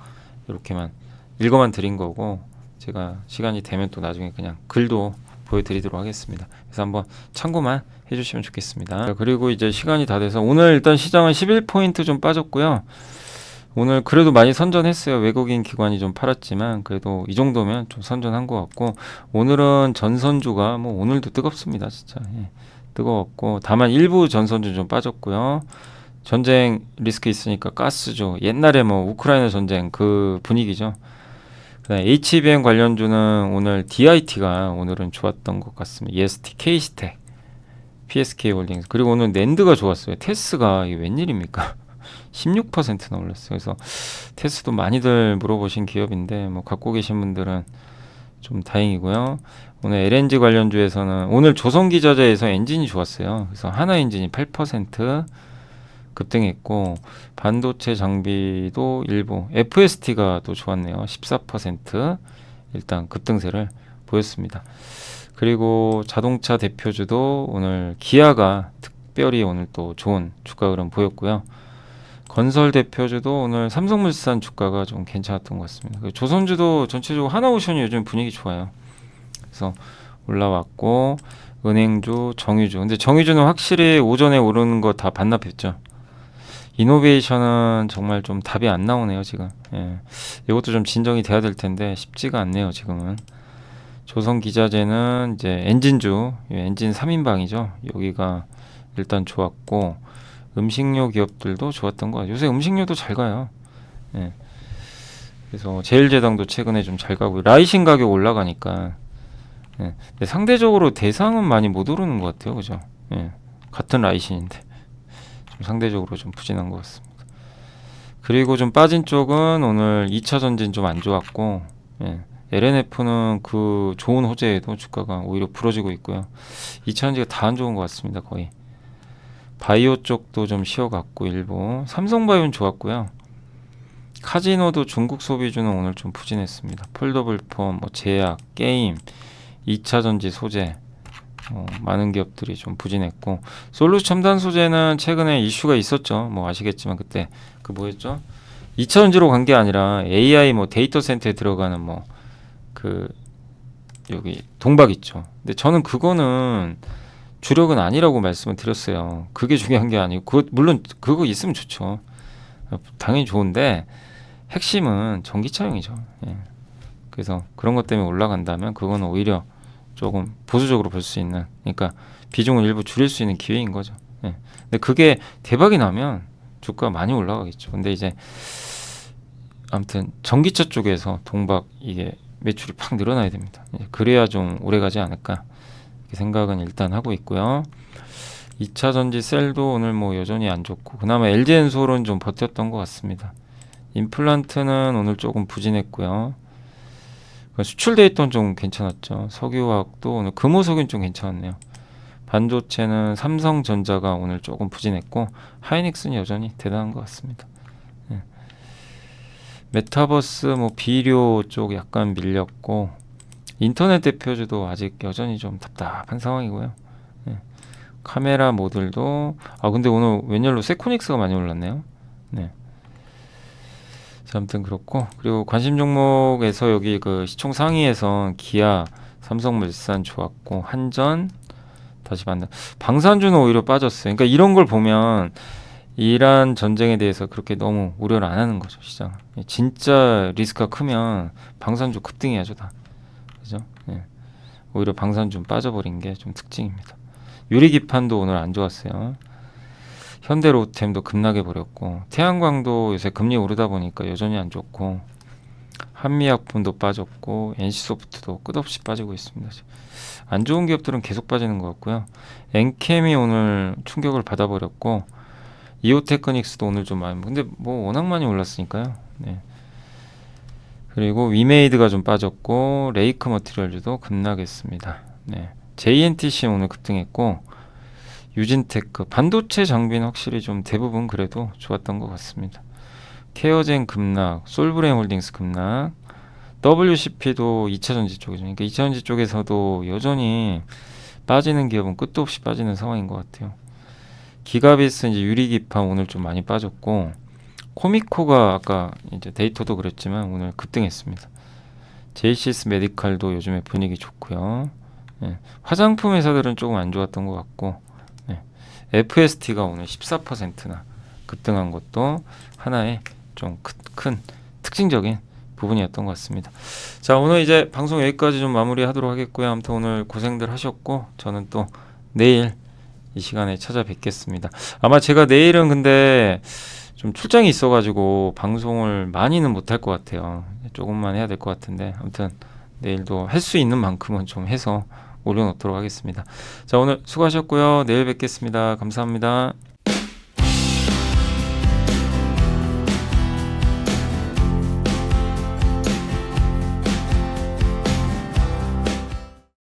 이렇게만 읽어만 드린 거고 제가 시간이 되면 또 나중에 그냥 글도 보여드리도록 하겠습니다. 그래서 한번 참고만 해주시면 좋겠습니다. 그리고 이제 시간이 다 돼서 오늘 일단 시장은 11포인트 좀 빠졌고요. 오늘 그래도 많이 선전했어요. 외국인 기관이 좀 팔았지만 그래도 이 정도면 좀 선전한 것 같고 오늘은 전선주가 뭐 오늘도 뜨겁습니다. 진짜 예. 뜨거웠고 다만 일부 전선주 좀 빠졌고요. 전쟁 리스크 있으니까 가스죠. 옛날에 뭐 우크라이나 전쟁 그 분위기죠. 그다음에 HBM 관련주는 오늘 DIT가 오늘은 좋았던 것 같습니다. EST, K스택, PSK 홀딩스. 그리고 오늘 낸드가 좋았어요. 테스가 이게 웬일입니까? 16%나 올랐어요. 그래서 테스도 많이들 물어보신 기업인데 뭐 갖고 계신 분들은 좀 다행이고요. 오늘 LNG 관련주에서는 오늘 조선기자재에서 엔진이 좋았어요. 그래서 하나엔진이 8% 급등했고 반도체 장비도 일부 FST가 또 좋았네요. 14% 일단 급등세를 보였습니다. 그리고 자동차 대표주도 오늘 기아가 특별히 오늘 또 좋은 주가 흐름 보였고요. 건설 대표주도 오늘 삼성물산 주가가 좀 괜찮았던 것 같습니다. 조선주도 전체적으로 하나오션이 요즘 분위기 좋아요. 그래서 올라왔고 은행주, 정유주. 근데 정유주는 확실히 오전에 오르는 거 다 반납했죠. 이노베이션은 정말 좀 답이 안 나오네요 지금. 예. 이것도 좀 진정이 돼야 될 텐데 쉽지가 않네요 지금은. 조선기자재는 이제 엔진주, 엔진 3인방이죠. 여기가 일단 좋았고 음식료 기업들도 좋았던 거 같아요. 요새 음식료도 잘 가요. 예. 그래서 제일제당도 최근에 좀 잘 가고 라이신 가격 올라가니까. 예. 근데 상대적으로 대상은 많이 못 오르는 것 같아요, 그죠? 예. 같은 라이신인데 좀 상대적으로 좀 부진한 것 같습니다. 그리고 좀 빠진 쪽은 오늘 2차 전진 좀 안 좋았고, 예. LNF는 그 좋은 호재에도 주가가 오히려 부러지고 있고요. 2차 전지가 다 안 좋은 것 같습니다, 거의. 바이오 쪽도 좀 쉬어갔고 일부. 삼성바이오는 좋았고요. 카지노도 중국 소비주는 오늘 좀 부진했습니다. 폴더블폰, 뭐 제약, 게임, 2차 전지 소재 많은 기업들이 좀 부진했고 솔루스 첨단 소재는 최근에 이슈가 있었죠. 뭐 아시겠지만 그때 그 뭐였죠? 2차 전지로 간 게 아니라 AI 뭐 데이터 센터에 들어가는 뭐 그 여기 동박 있죠. 근데 저는 그거는 주력은 아니라고 말씀을 드렸어요. 그게 중요한 게 아니고 물론 그거 있으면 좋죠. 당연히 좋은데 핵심은 전기차용이죠. 예. 그래서 그런 것 때문에 올라간다면 그거는 오히려 조금 보수적으로 볼 수 있는, 그러니까 비중을 일부 줄일 수 있는 기회인 거죠. 예. 근데 그게 대박이 나면 주가 많이 올라가겠죠. 근데 이제 아무튼 전기차 쪽에서 동박 이게 매출이 팍 늘어나야 됩니다. 그래야 좀 오래가지 않을까 이렇게 생각은 일단 하고 있고요. 2차 전지 셀도 오늘 뭐 여전히 안 좋고 그나마 LG엔솔은 좀 버텼던 것 같습니다. 임플란트는 오늘 조금 부진했고요. 수출 데이터는 좀 괜찮았죠. 석유화학도 오늘 금호석유는 좀 괜찮았네요. 반도체는 삼성전자가 오늘 조금 부진했고 하이닉스는 여전히 대단한 것 같습니다. 예. 메타버스 뭐 비료 쪽 약간 밀렸고 인터넷 대표주도 아직 여전히 좀 답답한 상황이고요. 예. 카메라 모듈도 근데 오늘 웬열로 세코닉스가 많이 올랐네요. 네. 아무튼 그렇고 그리고 관심 종목에서 여기 그 시총 상위에서 기아, 삼성물산 좋았고 한전 다시 만나 방산주는 오히려 빠졌어요. 그러니까 이런 걸 보면 이란 전쟁에 대해서 그렇게 너무 우려를 안 하는 거죠 시장. 진짜 리스크가 크면 방산주 급등해야죠 다. 그죠? 예. 오히려 방산주 빠져버린 게 좀 특징입니다. 유리기판도 오늘 안 좋았어요. 현대로템도 급락해 버렸고 태양광도 요새 금리 오르다 보니까 여전히 안 좋고 한미약품도 빠졌고 NC소프트도 끝없이 빠지고 있습니다. 안 좋은 기업들은 계속 빠지는 것 같고요. 엔캠이 오늘 충격을 받아버렸고 이오테크닉스도 오늘 좀 많이 근데 뭐 워낙 많이 올랐으니까요. 네. 그리고 위메이드가 좀 빠졌고 레이크 머티리얼즈도 급락했습니다. 네. JNTC 오늘 급등했고 유진테크 반도체 장비는 확실히 좀 대부분 그래도 좋았던 것 같습니다. 케어젠 급락, 솔브레임 홀딩스 급락, WCP도 2차전지 쪽이죠. 그러니까 2차전지 쪽에서도 여전히 빠지는 기업은 끝도 없이 빠지는 상황인 것 같아요. 기가비스 이제 유리기판 오늘 좀 많이 빠졌고 코미코가 아까 이제 데이터도 그랬지만 오늘 급등했습니다. 제이시스 메디칼도 요즘에 분위기 좋고요. 예, 화장품 회사들은 조금 안 좋았던 것 같고 FST가 오늘 14%나 급등한 것도 하나의 좀 큰 특징적인 부분이었던 것 같습니다. 자, 오늘 이제 방송 여기까지 좀 마무리하도록 하겠고요. 아무튼 오늘 고생들 하셨고 저는 또 내일 이 시간에 찾아뵙겠습니다. 아마 제가 내일은 근데 좀 출장이 있어가지고 방송을 많이는 못할 것 같아요. 조금만 해야 될 것 같은데 아무튼 내일도 할 수 있는 만큼은 좀 해서 올려놓도록 하겠습니다. 자, 오늘 수고하셨고요. 내일 뵙겠습니다. 감사합니다.